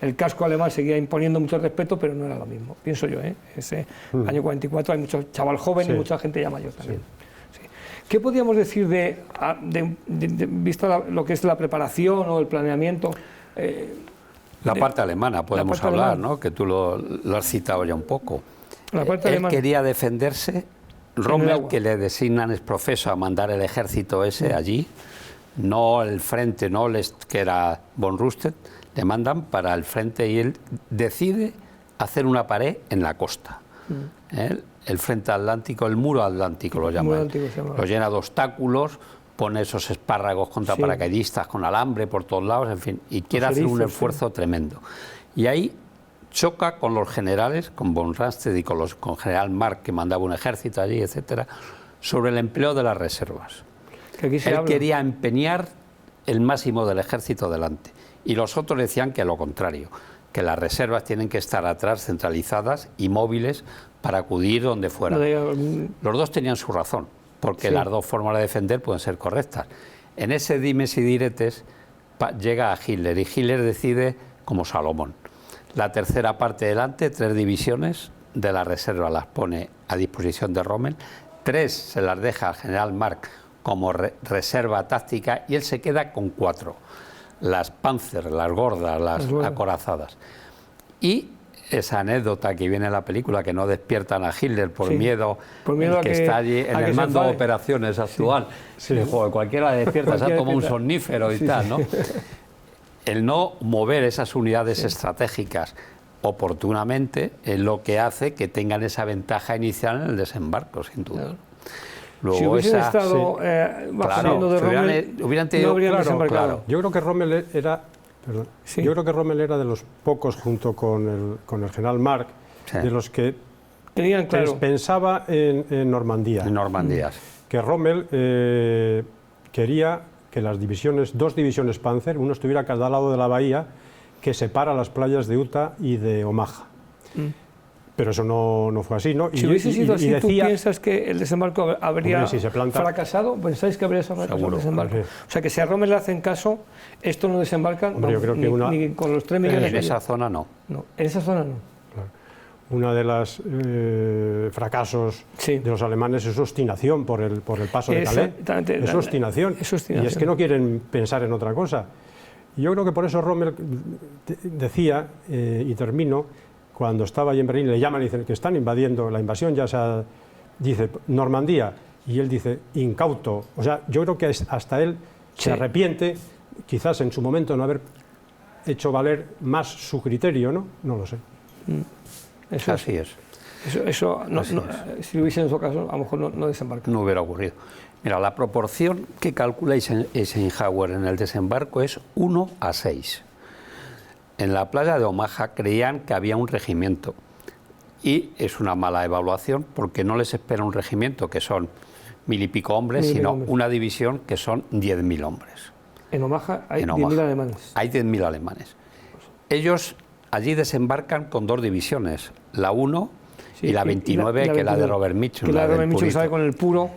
El casco alemán seguía imponiendo mucho respeto, pero no era lo mismo, pienso yo. Ese año 44 hay mucho chaval joven y Sí. mucha gente ya mayor también. Sí. ¿Qué podríamos decir vista lo que es la preparación o el planeamiento? La parte alemana podemos parte hablar, alemana. ¿no? Que tú lo has citado ya un poco. La parte Él alemana. quería defenderse. el Rommel, agua. que le designan es profeso a mandar el ejército ese allí, no el frente, que era von Rüsted, le mandan para el frente y él decide hacer una pared en la costa. El frente atlántico, el muro atlántico lo muro llaman. atlántico se llama. Lo llena de obstáculos, pone esos espárragos contra Sí. paracaidistas con alambre por todos lados, en fin, y quiere hacer un erizos, esfuerzo tremendo. Y ahí choca con los generales, con von Rüsted y con general Mark, que mandaba un ejército allí, etcétera, sobre el empleo de las reservas. Que aquí se Él habla. quería empeñar el máximo del ejército delante y los otros decían que lo contrario, que las reservas tienen que estar atrás, centralizadas y móviles para acudir donde fuera. Los dos tenían su razón, porque Sí. las dos formas de defender pueden ser correctas. En ese dimes y diretes llega a Hitler y Hitler decide, como Salomón, la tercera parte delante, 3 divisiones de la reserva las pone a disposición de Rommel, 3 se las deja al general Mark como reserva táctica y él se queda con 4, las Panzer, las gordas, las acorazadas. Y esa anécdota que viene en la película, que no despiertan a Hitler por Sí. miedo, Por miedo el a que que- está allí a en que el se mando de enfade. operaciones actual. Sí. Que, joder, cualquiera despierta, se ha Cualquiera tomado un despierta. somnífero y Sí, tal, sí. ¿no? El no mover esas unidades estratégicas oportunamente es lo que hace que tengan esa ventaja inicial en el desembarco, sin duda. Claro. Luego Si hubiesen esa- estado bajo el mando de si hubieran- Rommel, hubieran no tenido- habrían claro, desembarcado. claro. Yo creo que Rommel era, Sí. yo creo que Rommel era de los pocos, junto con el general Mark, Sí. de los que Tenían claro. pensaba en Normandía. en Normandía. Que Rommel quería que las divisiones, 2 divisiones Panzer, uno estuviera a cada lado de la bahía que separa las playas de Utah y de Omaha. Pero eso no fue así, ¿no? Si hubiese sido así, ¿tú decía, piensas que el desembarco habría Hombre, si se planta- fracasado? ¿Pensáis que habría fracasado Seguro. el desembarco? Hombre. O sea, que si a Rommel le hacen caso, esto no desembarca Hombre, yo creo que ni con los 3 millones. En esa zona no. No, en esa zona no. una de las fracasos Sí. de los alemanes es su obstinación por el paso de Calais. Exactamente. Es su obstinación. Es obstinación. Y es que no quieren pensar en otra cosa. Y yo creo que por eso Rommel decía, y termino, cuando estaba ahí en Berlín, le llaman y dicen que están invadiendo, la invasión ya dice, Normandía, y él dice, incauto. O sea, yo creo que hasta él Sí. se arrepiente, quizás en su momento, no haber hecho valer más su criterio, ¿no? No lo sé. Eso, Así es. eso no, Así si lo hubiese en su caso, a lo mejor no desembarca. No hubiera ocurrido. Mira, la proporción que calcula Eisenhower en el desembarco es 1 a 6. En la playa de Omaha creían que había un regimiento y es una mala evaluación porque no les espera un regimiento que son 1000 y pico hombres, 1000 y pico sino hombres. una división que son 10.000 hombres. En Omaha hay En 10.000 Omaha. alemanes. Hay 10.000 alemanes. Ellos allí desembarcan con 2 divisiones, la 1 y la 29, y la que es la de 29, Robert Mitchum. Que la de del Robert Mitchum Purito. sale con el puro.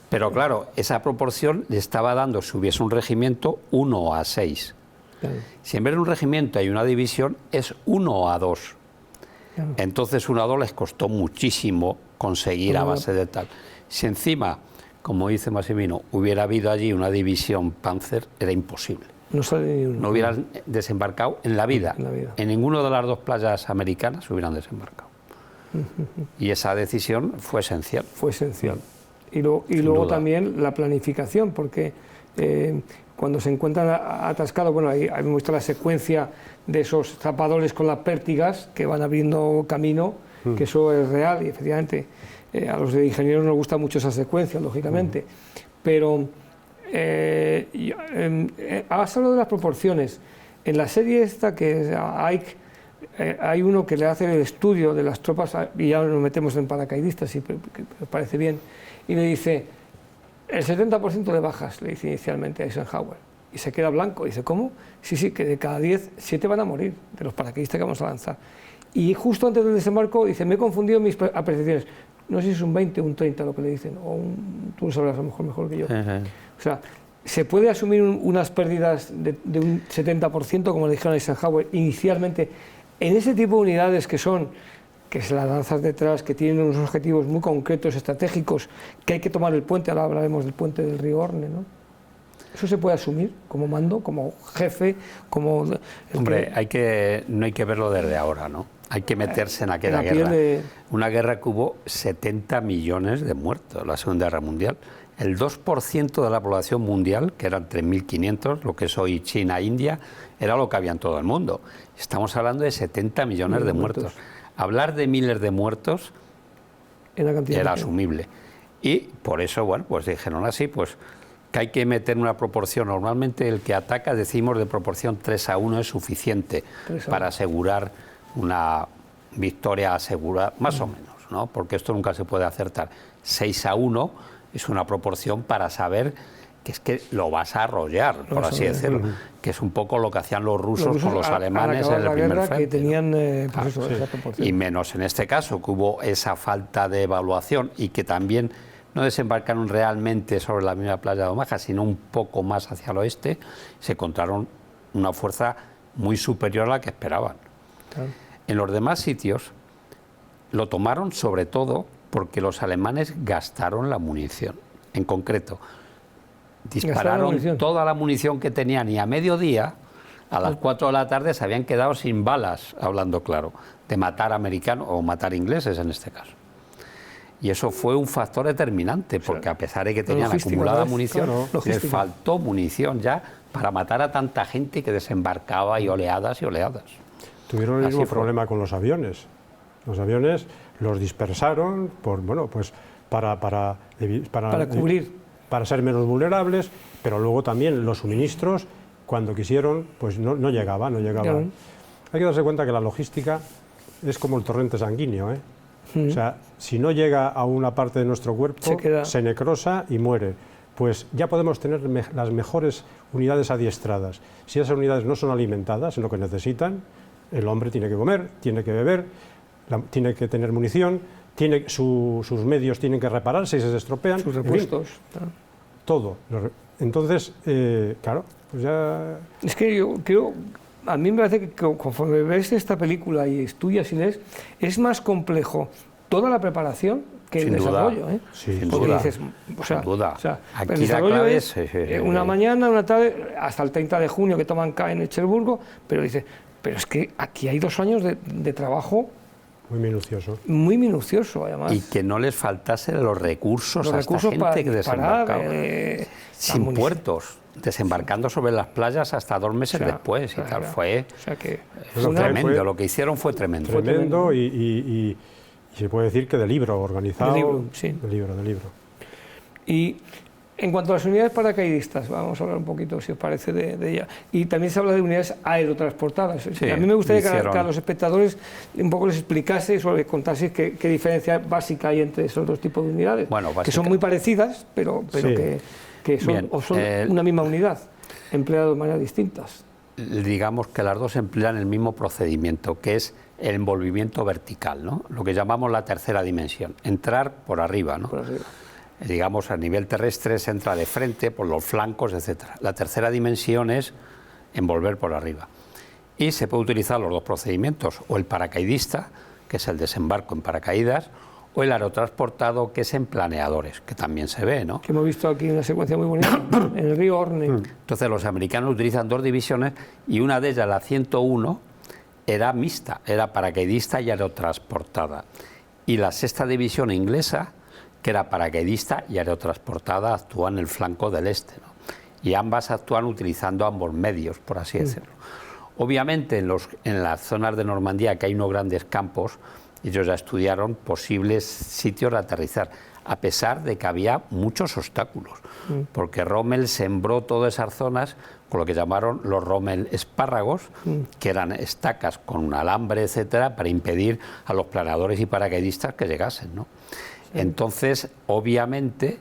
Pero claro, esa proporción le estaba dando, si hubiese un regimiento, 1:6. Claro, Si en vez de un regimiento hay una división, es 1:2. claro. Entonces 1:2 les costó muchísimo conseguir a base de tal. Si encima, como dice Massimino, hubiera habido allí una división Panzer, era imposible. No sale ni uno. No hubieran desembarcado en la vida. En la vida. En ninguna de las 2 playas americanas hubieran desembarcado. Y esa decisión fue esencial. Fue esencial. Y luego duda. también la planificación, porque cuando se encuentran atascados, bueno, ahí hemos visto la secuencia de esos zapadores con las pértigas que van abriendo camino, que eso es real y efectivamente a los de ingenieros nos gusta mucho esa secuencia, lógicamente. Pero has hablado de las proporciones. En la serie esta que es Ike, hay uno que le hace el estudio de las tropas, y ya nos metemos en paracaidistas, si me parece bien, y le dice, el 70% de bajas, le dice inicialmente a Eisenhower, y se queda blanco, dice, ¿cómo? Sí, que de cada 10, 7 van a morir, de los paracaidistas que vamos a lanzar. Y justo antes del desembarco, dice, me he confundido en mis apreciaciones, no sé si es un 20 o un 30 lo que le dicen, tú lo sabrás a lo mejor que yo. O sea, ¿se puede asumir unas pérdidas de un 70%, como le dijeron a Eisenhower inicialmente, en ese tipo de unidades que se las lanzas detrás, que tienen unos objetivos muy concretos, estratégicos, que hay que tomar el puente, ahora hablaremos del puente del río Orne, ¿no? ¿Eso se puede asumir como mando, como jefe, como...? Hombre, no hay que verlo desde ahora, ¿no? Hay que meterse en aquella guerra. Una guerra que hubo 70 millones de muertos, la Segunda Guerra Mundial. El 2% de la población mundial, que eran 3.500, lo que es hoy China, India, era lo que había en todo el mundo. Estamos hablando de 70 millones de muertos. Hablar de miles de muertos era asumible. Y por eso, bueno, pues dijeron así, pues que hay que meter una proporción. Normalmente el que ataca, decimos, de proporción 3:1 es suficiente para asegurar una victoria asegurada, más o menos, ¿no? Porque esto nunca se puede acertar. 6:1 es una proporción para saber que es que lo vas a arrollar, por así decirlo, que es un poco lo que hacían los rusos con los alemanes en el primer frente, que tenían, pues eso, esa proporción. Y menos en este caso, que hubo esa falta de evaluación y que también no desembarcaron realmente sobre la misma playa de Omaha, sino un poco más hacia el oeste, se encontraron una fuerza muy superior a la que esperaban. Claro. En los demás sitios lo tomaron sobre todo porque los alemanes gastaron la munición. En concreto, dispararon toda la munición que tenían y a mediodía, a las 4 de la tarde, se habían quedado sin balas, hablando claro, de matar americanos o matar ingleses en este caso. Y eso fue un factor determinante, porque a pesar de que tenían acumulada munición, les faltó munición ya para matar a tanta gente que desembarcaba y oleadas y oleadas. Tuvieron el mismo problema con los aviones. Los aviones los dispersaron para cubrir, para ser menos vulnerables, pero luego también los suministros, cuando quisieron, pues no llegaban. Claro. Hay que darse cuenta que la logística es como el torrente sanguíneo, ¿eh? O sea, si no llega a una parte de nuestro cuerpo, se necrosa y muere. Pues ya podemos tener las mejores unidades adiestradas. Si esas unidades no son alimentadas en lo que necesitan, el hombre tiene que comer, tiene que beber, tiene que tener munición, sus medios tienen que repararse y se estropean. Sus repuestos. Todo. Entonces, claro, pues ya... Es que yo creo... A mí me parece que conforme ves esta película y estudias y lees, es más complejo toda la preparación que el desarrollo. Sin Porque duda. dices, sin duda. O sea, aquí el desarrollo la es una mañana, una tarde, hasta el 30 de junio que toman K en Echelburgo, pero dices, pero es que aquí hay 2 años de trabajo. Muy minucioso. Muy minucioso, además. Y que no les faltase los recursos a esta gente que desembarcaba. Sin puertos, desembarcando sobre las playas hasta 2 meses después y tal. Fue tremendo, lo que hicieron fue tremendo. Tremendo y se puede decir que de libro, organizado. De libro, sí. De libro. Y en cuanto a las unidades paracaidistas, vamos a hablar un poquito, si os parece, de ella. Y también se habla de unidades aerotransportadas. Sí, a mí me gustaría que a los espectadores un poco les explicase o les contase qué diferencia básica hay entre esos 2 tipos de unidades, que son muy parecidas, pero que son una misma unidad, empleadas de maneras distintas. digamos que las dos emplean el mismo procedimiento, que es el envolvimiento vertical, ¿no? Lo que llamamos la tercera dimensión, entrar por arriba, ¿no? Por arriba. Digamos, a nivel terrestre se entra de frente, por los flancos, etcétera. La tercera dimensión es envolver por arriba. Y se puede utilizar los dos procedimientos, o el paracaidista, que es el desembarco en paracaídas, o el aerotransportado, que es en planeadores, que también se ve, ¿no? Que hemos visto aquí una secuencia muy bonita, en el río Orne. Entonces los americanos utilizan dos divisiones y una de ellas, la 101, era mixta, era paracaidista y aerotransportada. Y la sexta división inglesa, que era paracaidista y aerotransportada, actúa en el flanco del este, ¿no? Y ambas actúan utilizando ambos medios, por así decirlo. Obviamente en las zonas de Normandía, que hay unos grandes campos, ellos ya estudiaron posibles sitios de aterrizar, a pesar de que había muchos obstáculos, porque Rommel sembró todas esas zonas con lo que llamaron los Rommel espárragos, que eran estacas con un alambre, etcétera, para impedir a los planeadores y paracaidistas que llegasen, ¿no? Entonces, obviamente,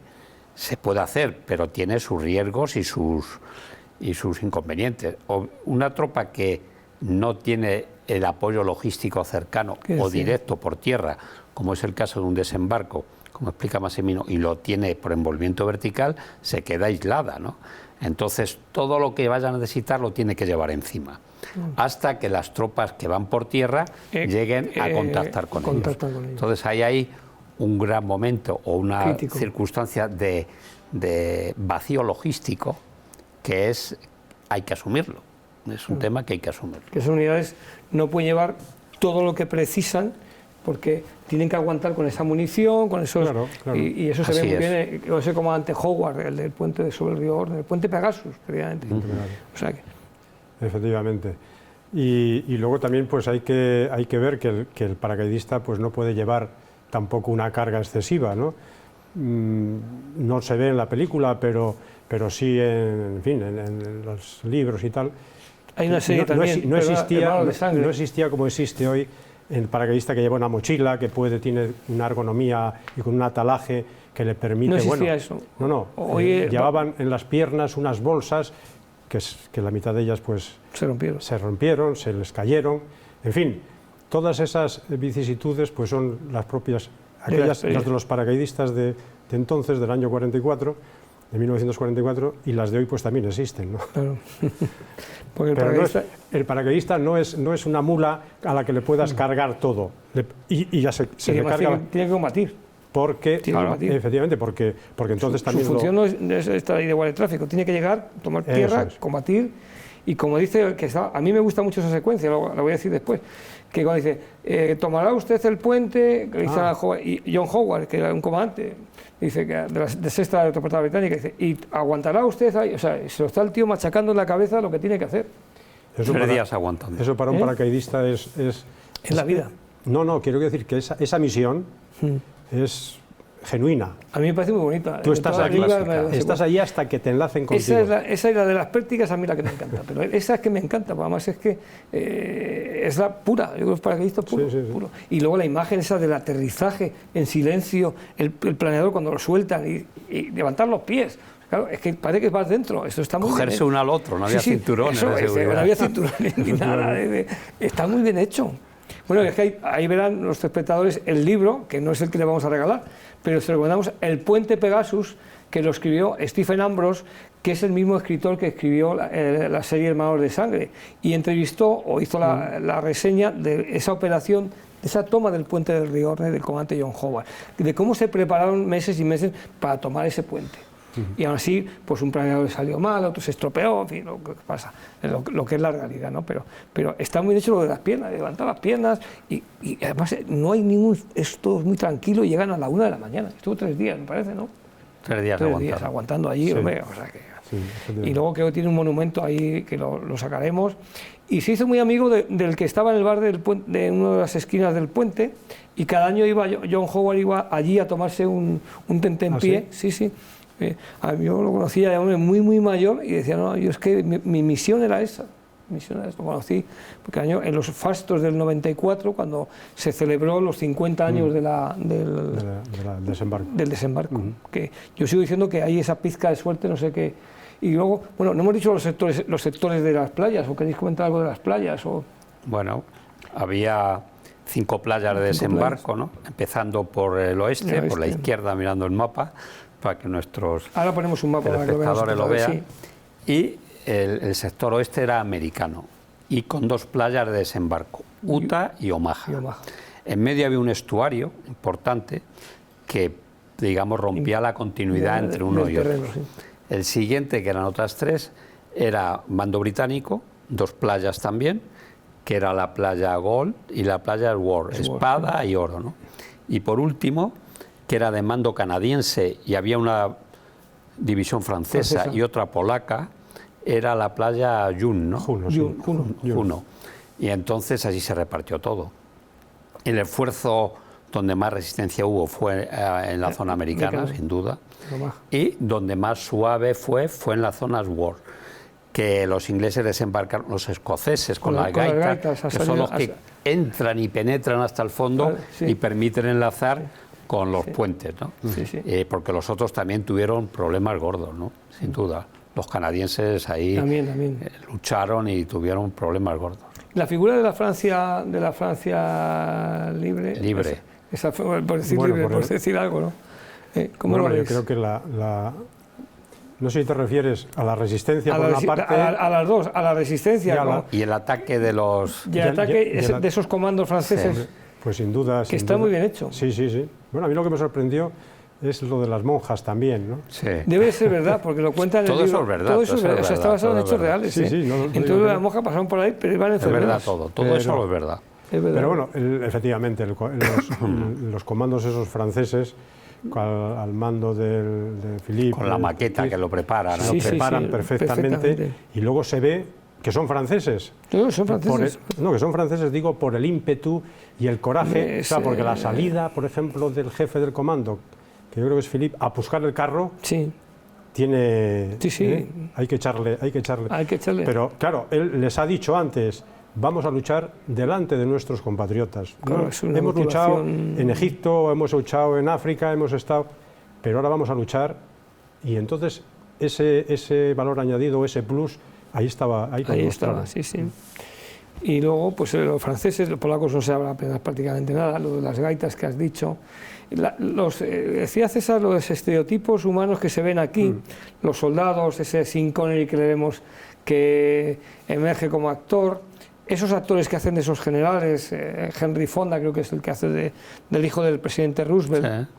se puede hacer, pero tiene sus riesgos y sus inconvenientes. Una tropa que no tiene el apoyo logístico cercano o directo por tierra, como es el caso de un desembarco, como explica Massimino, y lo tiene por envolvimiento vertical, se queda aislada, ¿no? Entonces, todo lo que vaya a necesitar lo tiene que llevar encima, hasta que las tropas que van por tierra lleguen a contactar con ellos. Entonces, ahí hay un gran momento o una crítico, circunstancia de vacío logístico que hay que asumirlo. Es un tema que hay que asumir. Que esas unidades no pueden llevar todo lo que precisan porque tienen que aguantar con esa munición, con esos... Claro. Y eso se Así ve muy es. bien, ese comandante Howard, el del puente sobre el río Orne, el puente Pegasus, previamente. O sea que... Efectivamente. Y luego también pues hay que ver que el paracaidista pues no puede llevar tampoco una carga excesiva, ¿no? No se ve en la película, pero sí en los libros y tal. Hay una serie también, no existía como existe hoy el paracaidista que lleva una mochila, que tiene una ergonomía y con un atalaje que le permite... No existía eso. Llevaban en las piernas unas bolsas que la mitad de ellas pues se rompieron, se les cayeron, en fin, todas esas vicisitudes pues son las propias, las de los paracaidistas de entonces, del año 44, de 1944, y las de hoy pues también existen, ¿no? Claro. Porque el paracaidista no es una mula a la que le puedas cargar todo, y ya se le carga... Tiene que combatir. Efectivamente, porque entonces también... Su función no es estar ahí de guardia de tráfico, tiene que llegar, tomar tierra, combatir, y como dice, a mí me gusta mucho esa secuencia, la voy a decir después, que cuando dice, tomará usted el puente, que dice y John Howard, que era un comandante, dice que de sexta aeroportada británica, dice, y aguantará usted ahí, o sea, se lo está el tío machacando en la cabeza lo que tiene que hacer. 3 días aguantando. Eso para un paracaidista es la vida. No, quiero decir que esa misión es genuina. A mí me parece muy bonita. Tú estás allí hasta que te enlacen contigo. Esa es la de las prácticas, a mí la que me encanta, pero esa es que me encanta, además es que es la pura, yo creo que es paracaidista puro, puro. Y luego la imagen esa del aterrizaje en silencio, el planeador cuando lo sueltan y levantar los pies. Claro, es que parece que vas dentro, eso está muy bien. Cogerse uno al otro, no había cinturones de seguridad. No había cinturones ni nada, está muy bien hecho. Bueno, es que ahí verán los espectadores el libro, que no es el que le vamos a regalar, pero se recomendamos El puente Pegasus, que lo escribió Stephen Ambrose, que es el mismo escritor que escribió la serie Hermanos de Sangre, y entrevistó o hizo la reseña de esa operación, de esa toma del puente del río Orne del comandante John Howard, de cómo se prepararon meses y meses para tomar ese puente. Y aún así, pues un planeador salió mal, otro se estropeó, en fin, lo que pasa, lo que es la realidad, ¿no? Pero está muy hecho lo de las piernas, de levantar las piernas, y además no hay esto es muy tranquilo, y llegan a la 1 de la mañana. Estuvo 3 días, me parece, ¿no? 3 días aguantando allí, hombre, o sea que... Y luego creo que tiene un monumento ahí que lo sacaremos. Y se hizo muy amigo del que estaba en el bar de una de las esquinas del puente, y cada año John Howard iba allí a tomarse un tentempié. Sí. Yo lo conocía de hombre muy mayor y decía, no, yo es que mi misión era esa. Lo conocí porque en los fastos del 94, cuando se celebró los 50 años del desembarco, que yo sigo diciendo que hay esa pizca de suerte, no sé qué, Y luego, bueno, no hemos dicho los sectores de las playas, ¿o queréis comentar algo de las playas? O... Bueno, había 5 playas de desembarco, ¿no? Empezando por el oeste, por la izquierda, mirando el mapa, para que nuestros ahora ponemos un mapa para que espectadores lo vean. Sí. Y el sector oeste era americano, y con 2 playas de desembarco, Utah y Omaha. En medio había un estuario importante que, digamos, rompía la continuidad entre uno y otro. Sí. El siguiente, que eran otras 3, era bando británico, 2 playas también, que era la playa Gold y la playa War, espada y oro, ¿no? Y por último, que era de mando canadiense y había una división francesa y otra polaca, era la playa Juno, ¿no? Juno. Y entonces allí se repartió todo. El esfuerzo donde más resistencia hubo fue en la zona americana, sin duda, y donde más suave fue en las zonas War, que los ingleses desembarcaron, los escoceses con las gaitas, que son los que entran y penetran hasta el fondo y permiten enlazar con los puentes, ¿no? Porque los otros también tuvieron problemas gordos, ¿no? Sin duda. Los canadienses ahí lucharon y tuvieron problemas gordos. La figura de la Francia libre. Esa, por decir libre, por decir algo, ¿no? ¿Cómo lo ves? Yo creo que no sé si te refieres a la resistencia por una parte... A las dos, a la resistencia. Y el ataque de los... Y el ataque de esos comandos franceses. Sí. Pues sin duda... Que está muy bien hecho. Sí, sí, sí. Bueno, a mí lo que me sorprendió es lo de las monjas también, ¿no? Sí. Debe ser verdad, porque lo cuentan en el libro. Todo eso es verdad. Todo eso es verdad. O sea, está basado en hechos reales. Sí, sí. Entonces las monjas pasaron por ahí, pero iban enfermeras. Es verdad todo eso es verdad. Pero bueno, efectivamente, los comandos esos franceses, al mando de Philippe... Con la maqueta que lo preparan. Lo preparan perfectamente y luego se ve que son franceses. No, son franceses. Que son franceses, digo, por el ímpetu y el coraje. O sea, porque la salida, por ejemplo, del jefe del comando, que yo creo que es Philippe, a buscar el carro, tiene... Hay que echarle. Pero claro, él les ha dicho antes, vamos a luchar delante de nuestros compatriotas. Claro, hemos luchado en Egipto, hemos luchado en África, hemos estado... Pero ahora vamos a luchar y entonces ese valor añadido, ese plus... Ahí estaba, sí. Y luego, pues los franceses, los polacos no se habla apenas prácticamente nada, lo de las gaitas que has dicho. Decía César, los estereotipos humanos que se ven aquí, los soldados, ese Sean Connery que le vemos que emerge como actor, esos actores que hacen de esos generales, Henry Fonda creo que es el que hace del hijo del presidente Roosevelt,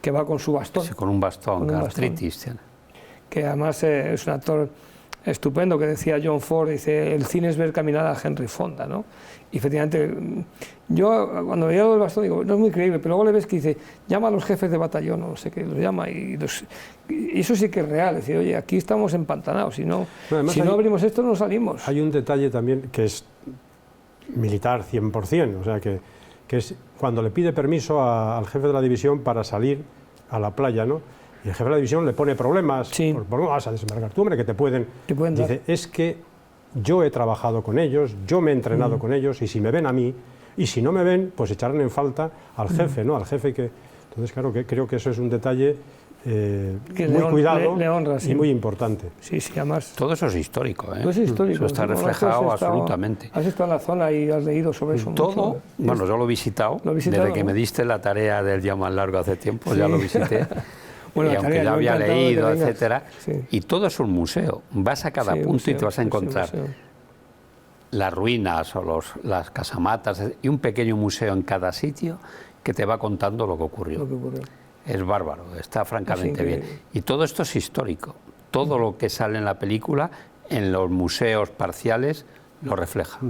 que va con su bastón. Sí, con un bastón, artritis. Que además es un actor... estupendo, que decía John Ford, dice, el cine es ver caminar a Henry Fonda, ¿no? Y efectivamente, yo cuando veía el bastón digo, no es muy creíble, pero luego le ves que dice, llama a los jefes de batallón, no sé qué, los llama, y eso sí que es real, es decir, oye, aquí estamos empantanados, si no abrimos esto no salimos. Hay un detalle también que es militar 100%, o sea, que es cuando le pide permiso al jefe de la división para salir a la playa, ¿no? Y el jefe de la división le pone problemas, ¿por qué vas a desembarcar tú, hombre, que te pueden dice, es que yo he trabajado con ellos, yo me he entrenado con ellos, y si me ven a mí, y si no me ven, pues echarán en falta al jefe, ¿no? Al jefe que... Entonces, claro, que creo que eso es un detalle muy cuidado y muy importante. Sí, además... Todo eso es histórico, ¿eh? Todo es histórico. Eso está reflejado absolutamente. Has estado en la zona y has leído sobre eso todo, mucho. Bueno, yo lo he visitado, desde que me diste la tarea del día más largo hace tiempo, ya lo visité. Bueno, y aunque ya había leído, etcétera, y todo es un museo. Vas a cada punto y te vas a encontrar las ruinas o las casamatas y un pequeño museo en cada sitio que te va contando lo que ocurrió. Es bárbaro, está francamente bien. Y todo esto es histórico. Todo lo que sale en la película, en los museos parciales, lo refleja.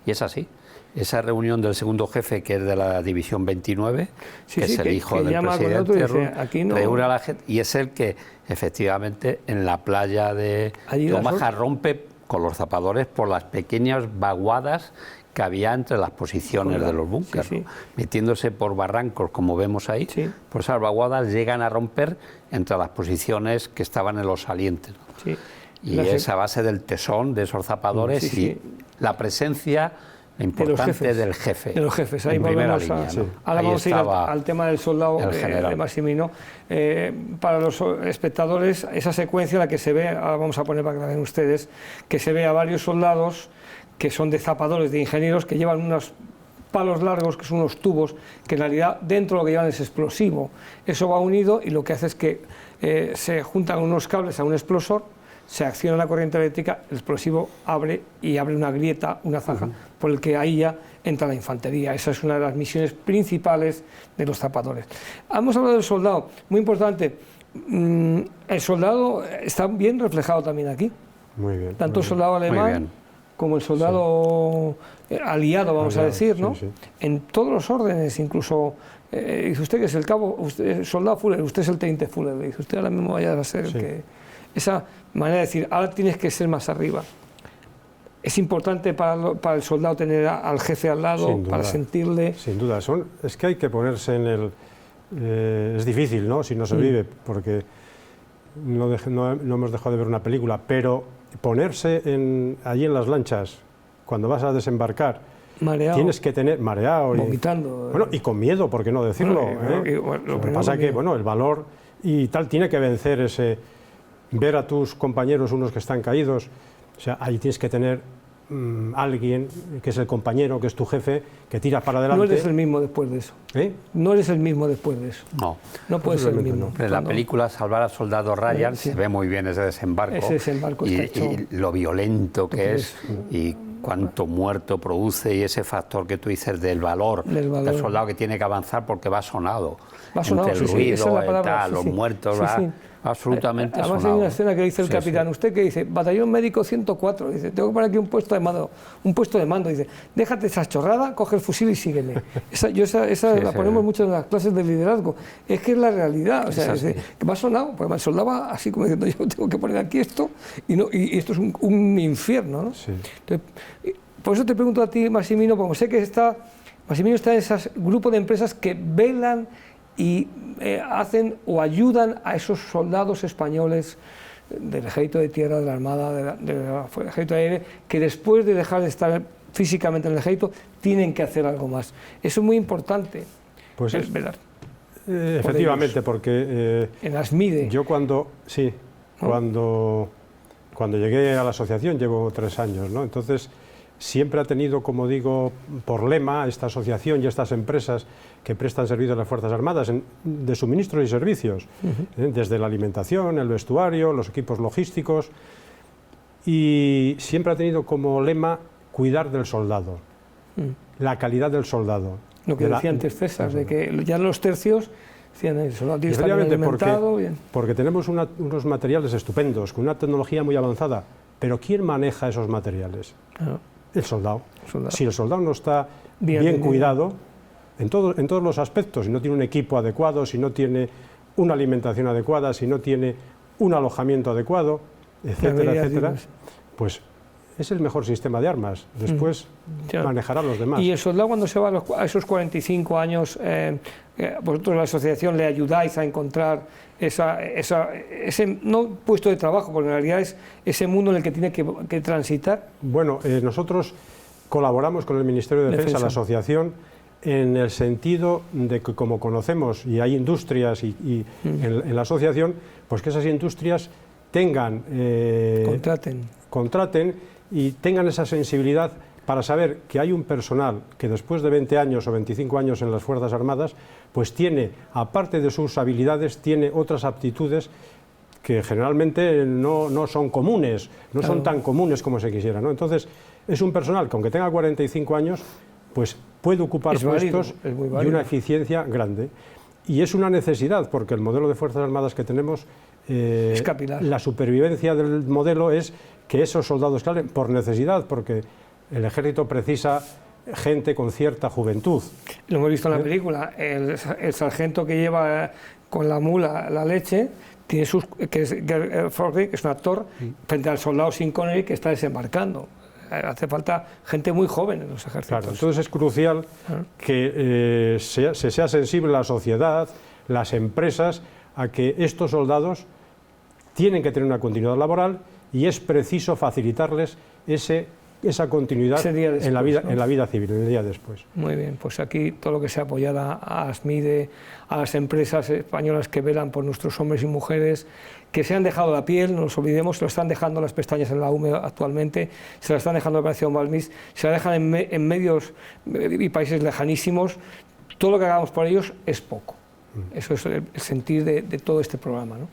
Y es así. Esa reunión del segundo jefe, que es de la División 29, que es el hijo del presidente, reúne a la gente, y es el que, efectivamente, en la playa de Omaha rompe con los zapadores por las pequeñas vaguadas que había entre las posiciones de los búnkers, ¿no? Metiéndose por barrancos, como vemos ahí, por esas vaguadas llegan a romper entre las posiciones que estaban en los salientes, ¿no? Y esa base del tesón de esos zapadores y la presencia importante del jefe. De los jefes, ahí en primera volvemos línea, ¿no? Ahora Ahí vamos a ir estaba al tema del soldado el general. de Massimino. Para los espectadores, esa secuencia, la que se ve, ahora vamos a poner para que la vean ustedes, que se ve a varios soldados que son de zapadores, de ingenieros, que llevan unos palos largos, que son unos tubos, que en realidad dentro lo que llevan es explosivo. Eso va unido y lo que hace es que se juntan unos cables a un explosor, se acciona la corriente eléctrica, el explosivo abre y abre una grieta, una zanja, por el que ahí ya entra la infantería. Esa es una de las misiones principales de los zapadores. Hemos hablado del soldado, muy importante. El soldado está bien reflejado también aquí. Muy bien. Tanto el soldado alemán como el soldado aliado, vamos a decir, ¿no? Sí. En todos los órdenes, incluso, dice usted que es el cabo, usted, soldado Fuller, usted es el teniente Fuller, dice usted ahora mismo vaya a ser el que... Esa manera de decir, ahora tienes que ser más arriba. Es importante para el soldado tener al jefe al lado, para sentirle... Sin duda, es que hay que ponerse en el... es difícil, ¿no?, si no se vive, porque no hemos dejado de ver una película, pero ponerse allí en las lanchas, cuando vas a desembarcar, mareado, tienes que tener... mareado, vomitando... Bueno, y con miedo, ¿por qué no decirlo? Lo que pasa es que, bueno, el valor y tal tiene que vencer ese... ver a tus compañeros, unos que están caídos, o sea, ahí tienes que tener alguien que es el compañero, que es tu jefe, que tira para adelante. No eres el mismo después de eso. No eres el mismo después de eso. No puedes ser el mismo. En la película Salvar al soldado Ryan se ve muy bien ese desembarco, y lo violento que es y cuánto muerto produce, y ese factor que tú dices del valor del soldado que tiene que avanzar porque va sonado. Entre el ruido, los muertos, absolutamente Además sonado. hay una escena que dice el capitán, usted que dice, batallón médico 104, dice, tengo que poner aquí un puesto de mando, dice, déjate esa chorrada, coge el fusil y sígueme. Esa la ponemos mucho en las clases de liderazgo, es que es la realidad, o sea, que va sonado, pues el soldado va así como diciendo, yo tengo que poner aquí esto, y esto es un infierno, ¿no? Sí. Entonces, por eso te pregunto a ti, Massimino, porque sé que Massimino está en ese grupo de empresas que velan y hacen o ayudan a esos soldados españoles del ejército de tierra, de la armada, del ejército de aire, que después de dejar de estar físicamente en el ejército tienen que hacer algo más. Eso es muy importante. Pues es verdad. Efectivamente, porque en las MIDE. Yo cuando llegué a la asociación, llevo 3 años, ¿no? Entonces siempre ha tenido, como digo, por lema esta asociación y estas empresas que prestan servicio a las Fuerzas Armadas de suministros y servicios, desde la alimentación, el vestuario, los equipos logísticos, y siempre ha tenido como lema cuidar del soldado, la calidad del soldado. Lo que decía antes César, de que ya los tercios decían el soldado tiene que estar bien alimentado. Porque tenemos unos materiales estupendos, con una tecnología muy avanzada, pero ¿quién maneja esos materiales? El soldado. Si el soldado no está bien cuidado, en todos los aspectos, si no tiene un equipo adecuado, si no tiene una alimentación adecuada, si no tiene un alojamiento adecuado, etcétera, etcétera, pues es el mejor sistema de armas. Después manejará a los demás. Y el soldado, cuando se va a esos 45 años, vosotros en la asociación le ayudáis a encontrar ese no puesto de trabajo, porque en realidad es ese mundo en el que tiene que transitar. Bueno, nosotros colaboramos con el Ministerio de Defensa, la asociación, en el sentido de que, como conocemos y hay industrias en la asociación, pues que esas industrias tengan, contraten y tengan esa sensibilidad para saber que hay un personal que después de 20 años o 25 años en las Fuerzas Armadas, pues tiene, aparte de sus habilidades, tiene otras aptitudes que generalmente no son comunes, no son tan comunes como se quisiera, ¿no? Entonces, es un personal que, aunque tenga 45 años, pues puede ocupar puestos y una eficiencia grande. Y es una necesidad, porque el modelo de Fuerzas Armadas que tenemos, es capilar. La supervivencia del modelo es que esos soldados calen por necesidad, porque el ejército precisa gente con cierta juventud. Lo hemos visto en la película, el sargento que lleva con la mula la leche, tiene que es un actor, frente al soldado Sean Connery que está desembarcando. Hace falta gente muy joven en los ejércitos. Claro, entonces es crucial que se sea sensible la sociedad, las empresas, a que estos soldados tienen que tener una continuidad laboral y es preciso facilitarles ese esa continuidad después, en la ¿no? vida civil, en el día después. Muy bien, pues aquí todo lo que sea apoyar a ASMIDE, a las empresas españolas que velan por nuestros hombres y mujeres, que se han dejado la piel, no nos olvidemos, se lo están dejando las pestañas en la UME actualmente, se la están dejando en la Operación Balmis, se la dejan en medios y países lejanísimos, todo lo que hagamos por ellos es poco. Eso es el sentir de todo este programa, ¿no?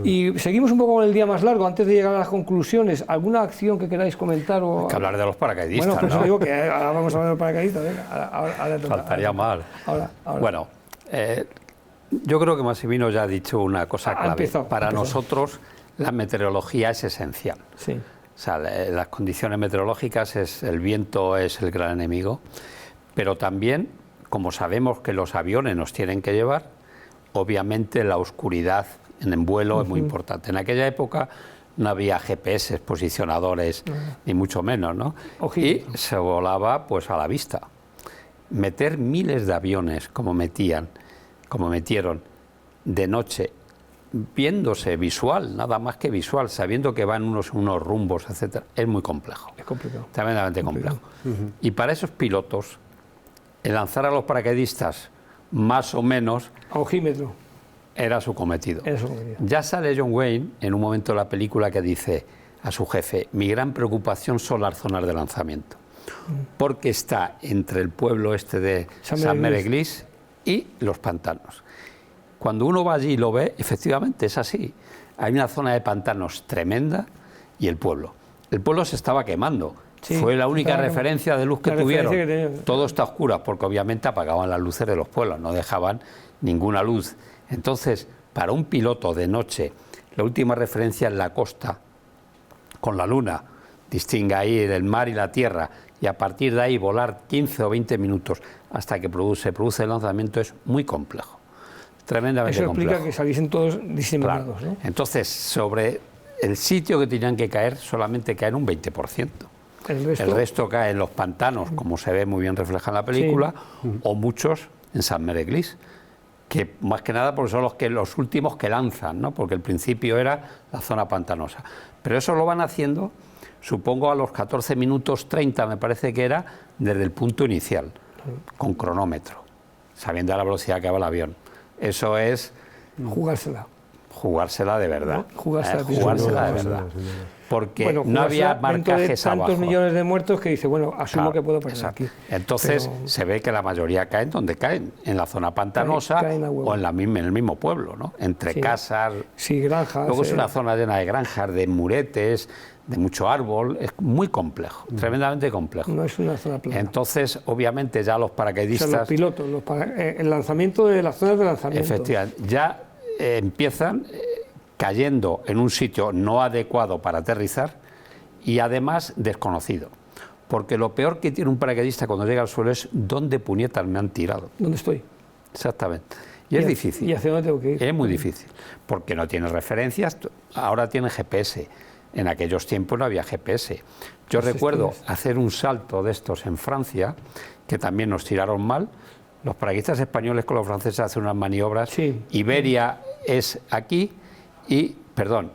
Y seguimos un poco con el día más largo, antes de llegar a las conclusiones, ¿alguna acción que queráis comentar? Hay que hablar de los paracaidistas, bueno, pues ¿no? digo que ahora vamos a hablar de los paracaidistas, venga, ahora toca. Faltaría mal. Ahora. Bueno, yo creo que Massimino ya ha dicho una cosa clave. Para nosotros la meteorología es esencial. Sí. O sea, las condiciones meteorológicas, el viento es el gran enemigo, pero también, como sabemos que los aviones nos tienen que llevar, obviamente la oscuridad en el vuelo es muy importante. En aquella época no había GPS, posicionadores, ni mucho menos, ¿no? Y se volaba pues a la vista. Meter miles de aviones como metieron de noche, viéndose visual, nada más que visual, sabiendo que van unos rumbos, etcétera, es muy complejo. Es complicado. Tremendamente complejo. Y para esos pilotos, el lanzar a los paracaidistas más o menos a ojímetro era su cometido. Eso. Ya sale John Wayne en un momento de la película que dice a su jefe: mi gran preocupación son las zonas de lanzamiento, porque está entre el pueblo este de Saint-Mère-Église y los pantanos. Cuando uno va allí y lo ve, efectivamente es así. Hay una zona de pantanos tremenda y el pueblo. El pueblo se estaba quemando. Sí, fue la única referencia de luz que tuvieron. Todo está oscuro, porque obviamente apagaban las luces de los pueblos, no dejaban ninguna luz. Entonces, para un piloto de noche, la última referencia es la costa, con la luna, distingue ahí el mar y la tierra, y a partir de ahí volar 15 o 20 minutos hasta que se produce el lanzamiento es muy complejo, tremendamente complejo. Eso explica que saliesen todos diseminados, claro, ¿no? Entonces, sobre el sitio que tenían que caer, solamente caen un 20%. El resto cae en los pantanos, como se ve muy bien reflejado en la película, o muchos en Saint-Mère-Église, que más que nada porque son los últimos que lanzan, ¿no? Porque el principio era la zona pantanosa. Pero eso lo van haciendo, supongo, a los 14 minutos 30, me parece que era, desde el punto inicial, con cronómetro, sabiendo a la velocidad que va el avión. Eso es jugársela de verdad. ¿No? Jugársela de verdad. Porque no había marcajes abajo. Tantos millones de muertos que dice, bueno, asumo que puedo perder aquí. Entonces se ve que la mayoría caen donde caen, en la zona pantanosa o en el mismo pueblo, ¿no? Entre casas. Sí, granjas. Luego es una zona llena de granjas, de muretes, de mucho árbol. Es muy complejo, tremendamente complejo. No es una zona plana. Entonces, obviamente, ya los paracaidistas... O sea, los pilotos, el lanzamiento de las zonas de lanzamiento. Efectivamente, ya empiezan cayendo en un sitio no adecuado para aterrizar y además desconocido. Porque lo peor que tiene un paracaidista cuando llega al suelo es ¿dónde puñetas me han tirado? ¿Dónde estoy? Exactamente. Y es difícil. ¿Y hacia dónde tengo que ir? Es muy difícil, porque no tiene referencias. Ahora tiene GPS. En aquellos tiempos no había GPS. Yo recuerdo hacer un salto de estos en Francia, que también nos tiraron mal. Los paracaidistas españoles con los franceses hacen unas maniobras. Iberia es aquí,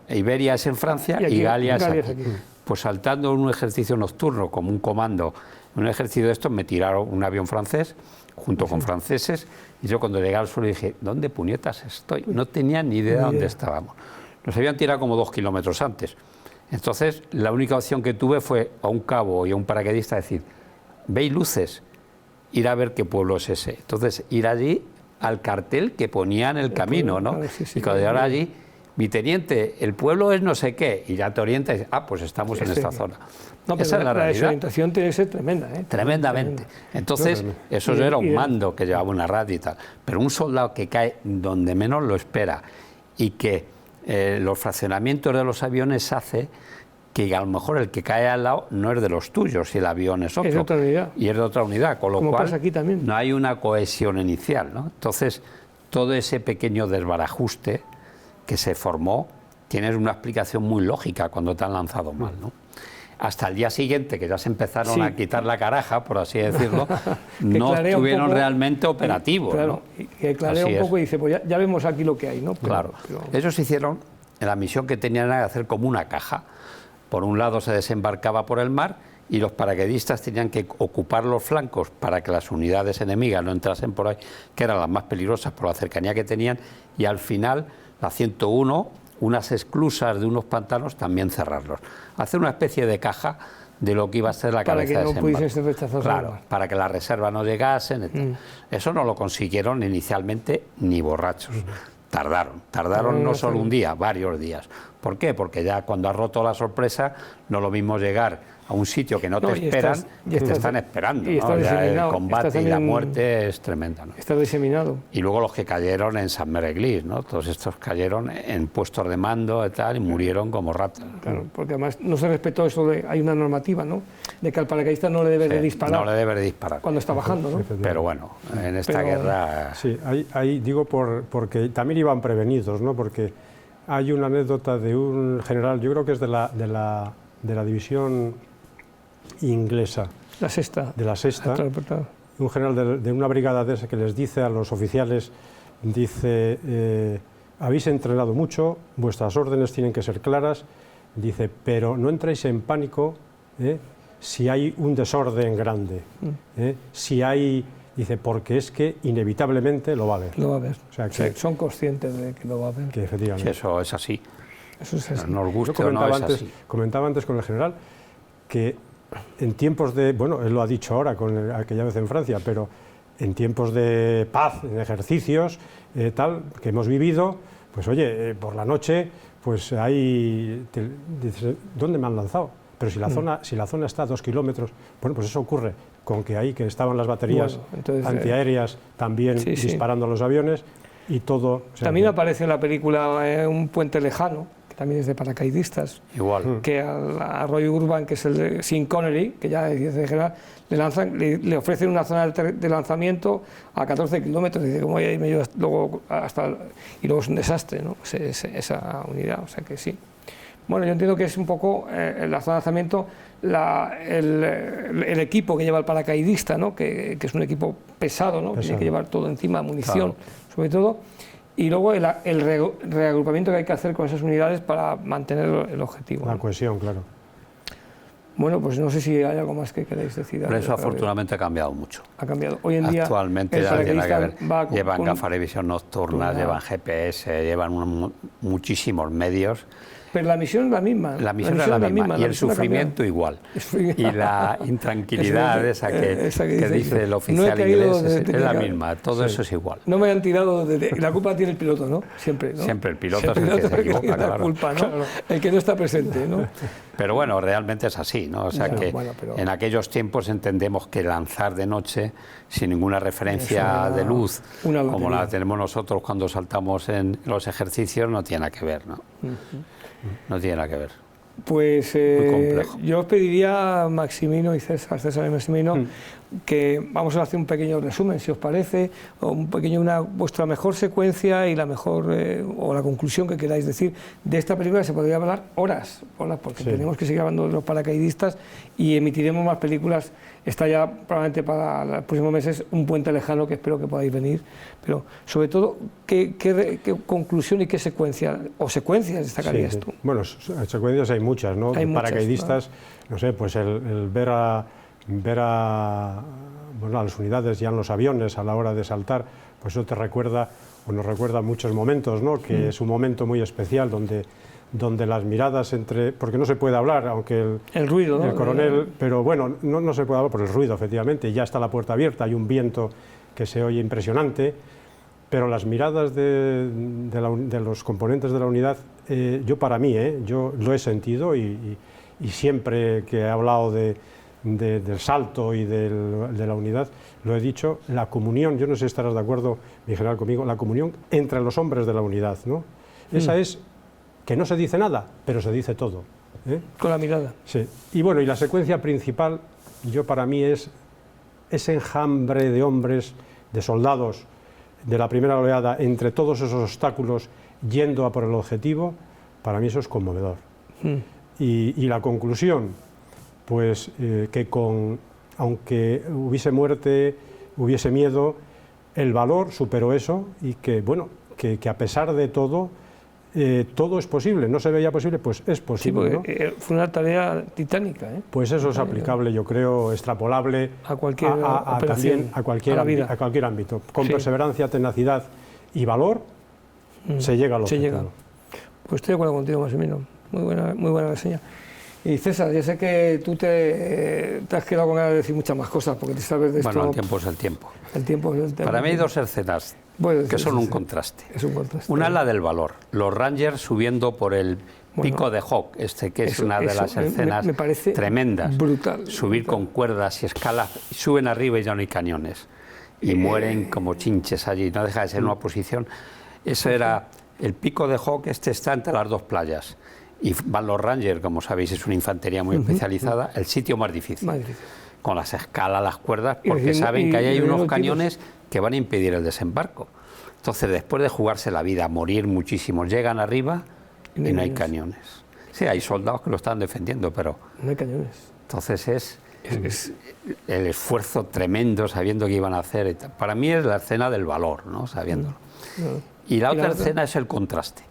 Iberia es en Francia y Galia es aquí. Pues saltando en un ejercicio nocturno, como un comando, en un ejercicio de estos me tiraron un avión francés, junto con franceses, y yo cuando llegué al suelo dije, ¿dónde puñetas estoy? No tenía ni idea de dónde estábamos. Nos habían tirado como 2 kilómetros antes. Entonces, la única opción que tuve fue a un cabo y a un paracaidista decir, ¿veis luces? Ir a ver qué pueblo es ese. Entonces, ir allí al cartel que ponía en el camino, ¿no? Y cuando llegar allí, mi teniente, el pueblo es no sé qué, y ya te orienta y dice, pues estamos en esta zona. No, esa es la realidad. La desorientación tiene que ser tremenda, ¿eh? Tremendamente. Entonces, eso era un mando que llevaba una radio y tal. Pero un soldado que cae donde menos lo espera y que los fraccionamientos de los aviones hace que a lo mejor el que cae al lado no es de los tuyos y el avión es otro. Es de otra unidad. Y es de otra unidad, con lo cual pasa aquí también. No hay una cohesión inicial, ¿no? Entonces, todo ese pequeño desbarajuste que se formó tiene una explicación muy lógica cuando te han lanzado mal, ¿no? Hasta el día siguiente, que ya se empezaron a quitar la caraja, por así decirlo, no estuvieron realmente operativos. Claro, ¿no? Que clarea un poco y dice, pues ya vemos aquí lo que hay, ¿no? Claro. Ellos hicieron, la misión que tenían era hacer como una caja. Por un lado se desembarcaba por el mar y los paracaidistas tenían que ocupar los flancos para que las unidades enemigas no entrasen por ahí, que eran las más peligrosas por la cercanía que tenían, y al final la 101, unas esclusas de unos pantanos, también cerrarlos. Hacer una especie de caja de lo que iba a ser la cabeza de desembarco. Para que no pudiesen ser rechazados. Claro, para que las reservas no llegasen. Eso no lo consiguieron inicialmente ni borrachos. Tardaron no solo un día, varios días. ¿Por qué? Porque ya cuando has roto la sorpresa, no es lo mismo llegar a un sitio que no te esperan, que te están esperando, ¿no? Ya el combate y la muerte es tremenda, ¿no? Está diseminado. Y luego los que cayeron en Saint-Mère-Église, ¿no? Todos estos cayeron en puestos de mando y tal, y murieron como ratas. Claro, porque además no se respetó eso de, hay una normativa, ¿no?, de que al paracaidista no le debe de disparar. No le debe de disparar. Cuando está bajando, ¿no? Pero bueno, en esta guerra... Sí, ahí digo porque también iban prevenidos, ¿no? Porque hay una anécdota de un general, yo creo que es de la división inglesa. La sexta. De la sexta. Un general de una brigada de esa que les dice a los oficiales, dice, habéis entrenado mucho, vuestras órdenes tienen que ser claras, dice, pero no entréis en pánico si hay un desorden grande, si hay... Dice, porque es que inevitablemente lo va a haber. Lo va a haber. O sea, que, son conscientes de que lo va a haber. Que efectivamente. Sí, eso es así. Eso es así. Nos gusta o no, es así. Comentaba antes con el general que en tiempos de... Bueno, él lo ha dicho ahora, aquella vez en Francia, pero en tiempos de paz, en ejercicios, tal, que hemos vivido, pues oye, por la noche, pues hay... dices, ¿dónde me han lanzado? Pero si la zona está a 2 kilómetros, bueno, pues eso ocurre con que ahí que estaban las baterías antiaéreas también disparando a los aviones y todo. O sea, también aparece en la película Un puente lejano, que también es de paracaidistas. Igual. Que a Roy Urban, que es el de Sean Connery, que ya dice general, le ofrecen una zona de lanzamiento a 14 kilómetros. Dice, ¿cómo voy a irme yo luego hasta...? Y luego es un desastre, ¿no? Esa unidad, o sea que sí. Bueno, yo entiendo que es un poco la zona de lanzamiento, el equipo que lleva el paracaidista, ¿no? que es un equipo pesado, ¿no? Tiene que llevar todo encima, munición, sobre todo, y luego el reagrupamiento que hay que hacer con esas unidades para mantener el objetivo. La cohesión, claro. Bueno, pues no sé si hay algo más que queréis decir. Pero eso afortunadamente ha cambiado mucho. Ha cambiado. Hoy en día actualmente ya tiene que ver. Llevan gafas de visión nocturna, llevan GPS, llevan muchísimos medios. Pero la misión es la misma. La misión es la misma. Y el sufrimiento igual. Y la intranquilidad esa que dice el oficial inglés es la misma. Todo eso es igual. No me han tirado... La culpa tiene el piloto, ¿no? Siempre, ¿no? Siempre el piloto es el que se equivoca, claro. La culpa, ¿no? El que no está presente, ¿no? Pero bueno, realmente es así, ¿no? O sea que en aquellos tiempos entendemos que lanzar de noche sin ninguna referencia de luz, como la tenemos nosotros cuando saltamos en los ejercicios, no tiene nada que ver, ¿no? No tiene nada que ver. Pues yo os pediría a Maximino y César y Maximino, que vamos a hacer un pequeño resumen, si os parece, o vuestra mejor secuencia y la mejor, o la conclusión que queráis decir de esta película. Se podría hablar horas, porque tenemos que seguir hablando de los paracaidistas y emitiremos más películas. Está ya probablemente para los próximos meses Un puente lejano, que espero que podáis venir, pero sobre todo, ¿qué conclusión y qué secuencia, o secuencias destacarías tú? Bueno, secuencias hay muchas, ¿no? Hay paracaidistas, no sé, pues el ver a las unidades ya en los aviones a la hora de saltar, pues eso te recuerda, o nos recuerda muchos momentos, ¿no? Que es un momento muy especial donde las miradas porque no se puede hablar, aunque el ruido, ¿no? El coronel, pero bueno, no se puede hablar por el ruido, efectivamente, ya está la puerta abierta, hay un viento que se oye impresionante, pero las miradas de los componentes de la unidad, yo para mí, yo lo he sentido y siempre que he hablado del salto y de la unidad, lo he dicho, la comunión, yo no sé si estarás de acuerdo, mi general, conmigo, la comunión entre los hombres de la unidad, ¿no? Esa es que no se dice nada, pero se dice todo. Con la mirada. Sí. Y bueno, y la secuencia principal, yo para mí es ese enjambre de hombres, de soldados de la primera oleada, entre todos esos obstáculos, yendo a por el objetivo, para mí eso es conmovedor. Y la conclusión, pues que aunque hubiese muerte, hubiese miedo, el valor superó eso y que, bueno, que a pesar de todo, todo es posible, no se veía posible, pues es posible. Sí, porque, ¿no? fue una tarea titánica. Pues eso es aplicable, yo creo, extrapolable a cualquier también a cualquier ámbito. Con perseverancia, tenacidad y valor se llega al objetivo. Pues estoy de acuerdo contigo, Maximino. Muy buena reseña. Y César, yo sé que tú te has quedado con ganas de decir muchas más cosas, porque te sabes de esto. Bueno, el tiempo es el tiempo. El tiempo es el tiempo. Para mí hay dos escenas que son un contraste. Es un contraste. Una es la del valor. Los Rangers subiendo por el pico de Hawk, que es una de las escenas me parece tremendas. Brutal. Subir con cuerdas y escalas, suben arriba y ya no hay cañones. Y mueren como chinches allí, no deja de ser una posición. Eso era el pico de Hawk, está entre las dos playas. Y van los Rangers, como sabéis, es una infantería muy especializada, el sitio más difícil. Con las escalas, las cuerdas, porque saben que ahí hay unos cañones que van a impedir el desembarco. Entonces, después de jugarse la vida, morir muchísimos, llegan arriba y no hay cañones. Sí, hay soldados que lo están defendiendo, pero no hay cañones. Entonces es el esfuerzo tremendo sabiendo que iban a hacer. Para mí es la escena del valor, ¿no? Sabiéndolo. Y la otra escena es el contraste,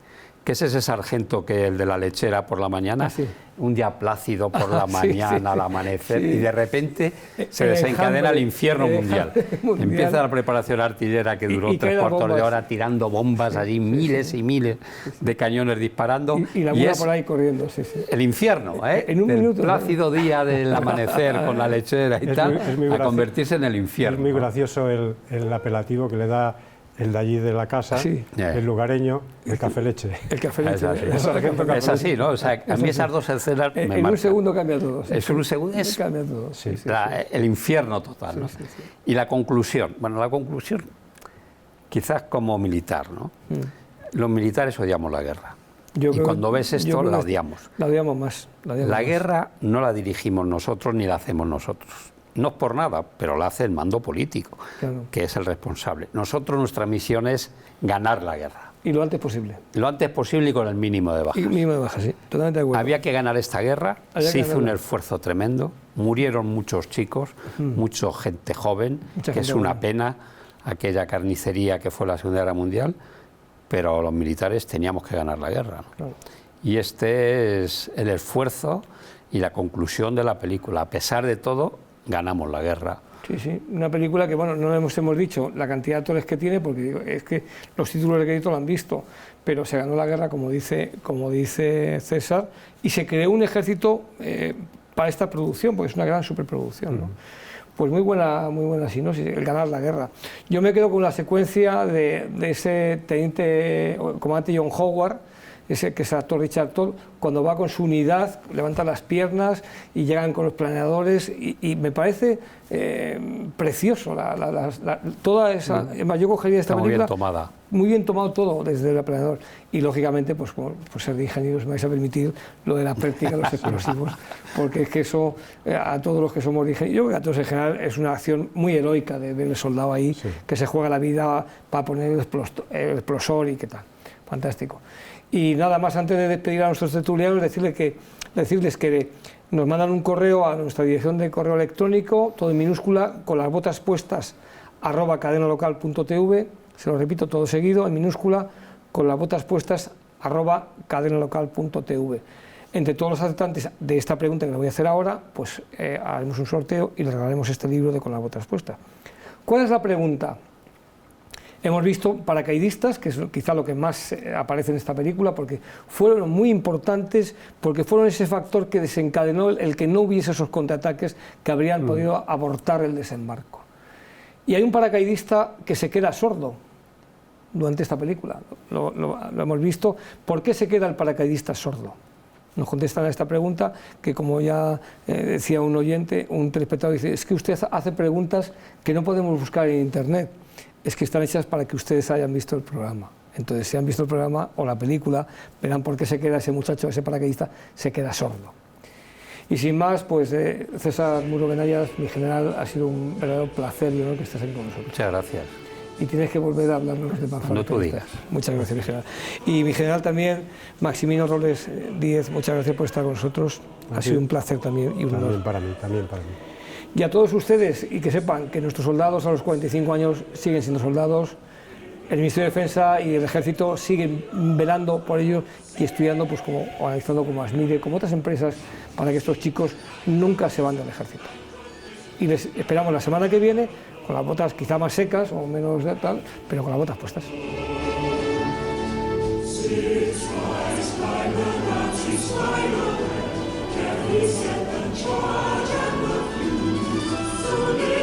que es ese sargento que el de la lechera por la mañana, un día plácido por la mañana al amanecer, y de repente se desencadena el infierno mundial. Empieza la preparación artillera que duró 3/4 de hora tirando bombas allí, miles y miles de cañones disparando. Y la bola por ahí corriendo, el infierno, en un minuto, plácido día del amanecer con la lechera y tal, a convertirse en el infierno. Es muy gracioso el apelativo que le da el de allí de la casa, el lugareño, el café leche. El café leche. Es así, ¿no? O sea, a mí esas dos escenas me marcan. Un segundo cambia todo. Es un segundo, cambia todo. El infierno total, ¿no? Y la conclusión. Bueno, la conclusión, quizás como militar, ¿no? Los militares odiamos la guerra. Y cuando ves esto, la odiamos. La odiamos más. La guerra no la dirigimos nosotros ni la hacemos nosotros. No es por nada, pero la hace el mando político, que es el responsable. Nosotros, nuestra misión es ganar la guerra. Y lo antes posible. Lo antes posible y con el mínimo de bajas. Y mínimo de bajas, sí, totalmente de acuerdo. Había que ganar esta guerra, se hizo un esfuerzo tremendo, murieron muchos chicos, mucha gente joven, que es una pena, aquella carnicería que fue la Segunda Guerra Mundial, pero los militares teníamos que ganar la guerra, ¿no? Y este es el esfuerzo y la conclusión de la película. A pesar de todo, ganamos la guerra. Sí, una película que, bueno, no hemos dicho la cantidad de actores que tiene, porque es que los títulos de crédito lo han visto, pero se ganó la guerra, como dice César, y se creó un ejército para esta producción, porque es una gran superproducción, ¿no? Pues muy buena sinopsis, el ganar la guerra. Yo me quedo con la secuencia de ese comandante John Howard, ese que es el actor Richard Todd, cuando va con su unidad, levanta las piernas y llegan con los planeadores, y me parece precioso toda esa. Yo cogería esta película. Muy bien tomado todo desde el planeador. Y lógicamente, pues por ser de ingenieros, me vais a permitir lo de la práctica de los explosivos, porque es que eso, a todos los que somos de ingenieros, yo creo que a todos en general, es una acción muy heroica de ver el soldado ahí, que se juega la vida para poner el explosor y qué tal. Fantástico. Y nada más, antes de despedir a nuestros tertulianos, decirles que nos mandan un correo a nuestra dirección de correo electrónico, todo en minúscula, con las botas puestas, @cadenalocal.tv, se lo repito todo seguido, en minúscula, con las botas puestas, @cadenalocal.tv. Entre todos los aceptantes de esta pregunta que le voy a hacer ahora, pues haremos un sorteo y les regalaremos este libro de Con las botas puestas. ¿Cuál es la pregunta? Hemos visto paracaidistas, que es quizá lo que más aparece en esta película, porque fueron muy importantes, porque fueron ese factor que desencadenó el que no hubiese esos contraataques que habrían podido abortar el desembarco. Y hay un paracaidista que se queda sordo durante esta película, lo hemos visto. ¿Por qué se queda el paracaidista sordo? Nos contestan a esta pregunta, que como ya decía un oyente, un telespectador, dice, es que usted hace preguntas que no podemos buscar en internet. Es que están hechas para que ustedes hayan visto el programa. Entonces, si han visto el programa o la película, verán por qué se queda ese muchacho, ese paracaidista, se queda sordo. Y sin más, pues César Muro Benayas, mi general, ha sido un verdadero placer y honor que estés aquí con nosotros. Muchas gracias. Y tienes que volver a hablarnos de más. No tú digas. Muchas gracias, mi general. Y mi general también, Maximino Robles Díez, muchas gracias por estar con nosotros. Ha sido un placer también y un honor. También para mí. Y a todos ustedes, y que sepan que nuestros soldados a los 45 años siguen siendo soldados, el Ministerio de Defensa y el Ejército siguen velando por ello y estudiando, pues como organizando como ASMIDE, como otras empresas, para que estos chicos nunca se van del Ejército. Y les esperamos la semana que viene con las botas quizá más secas o menos tal, pero con las botas puestas. So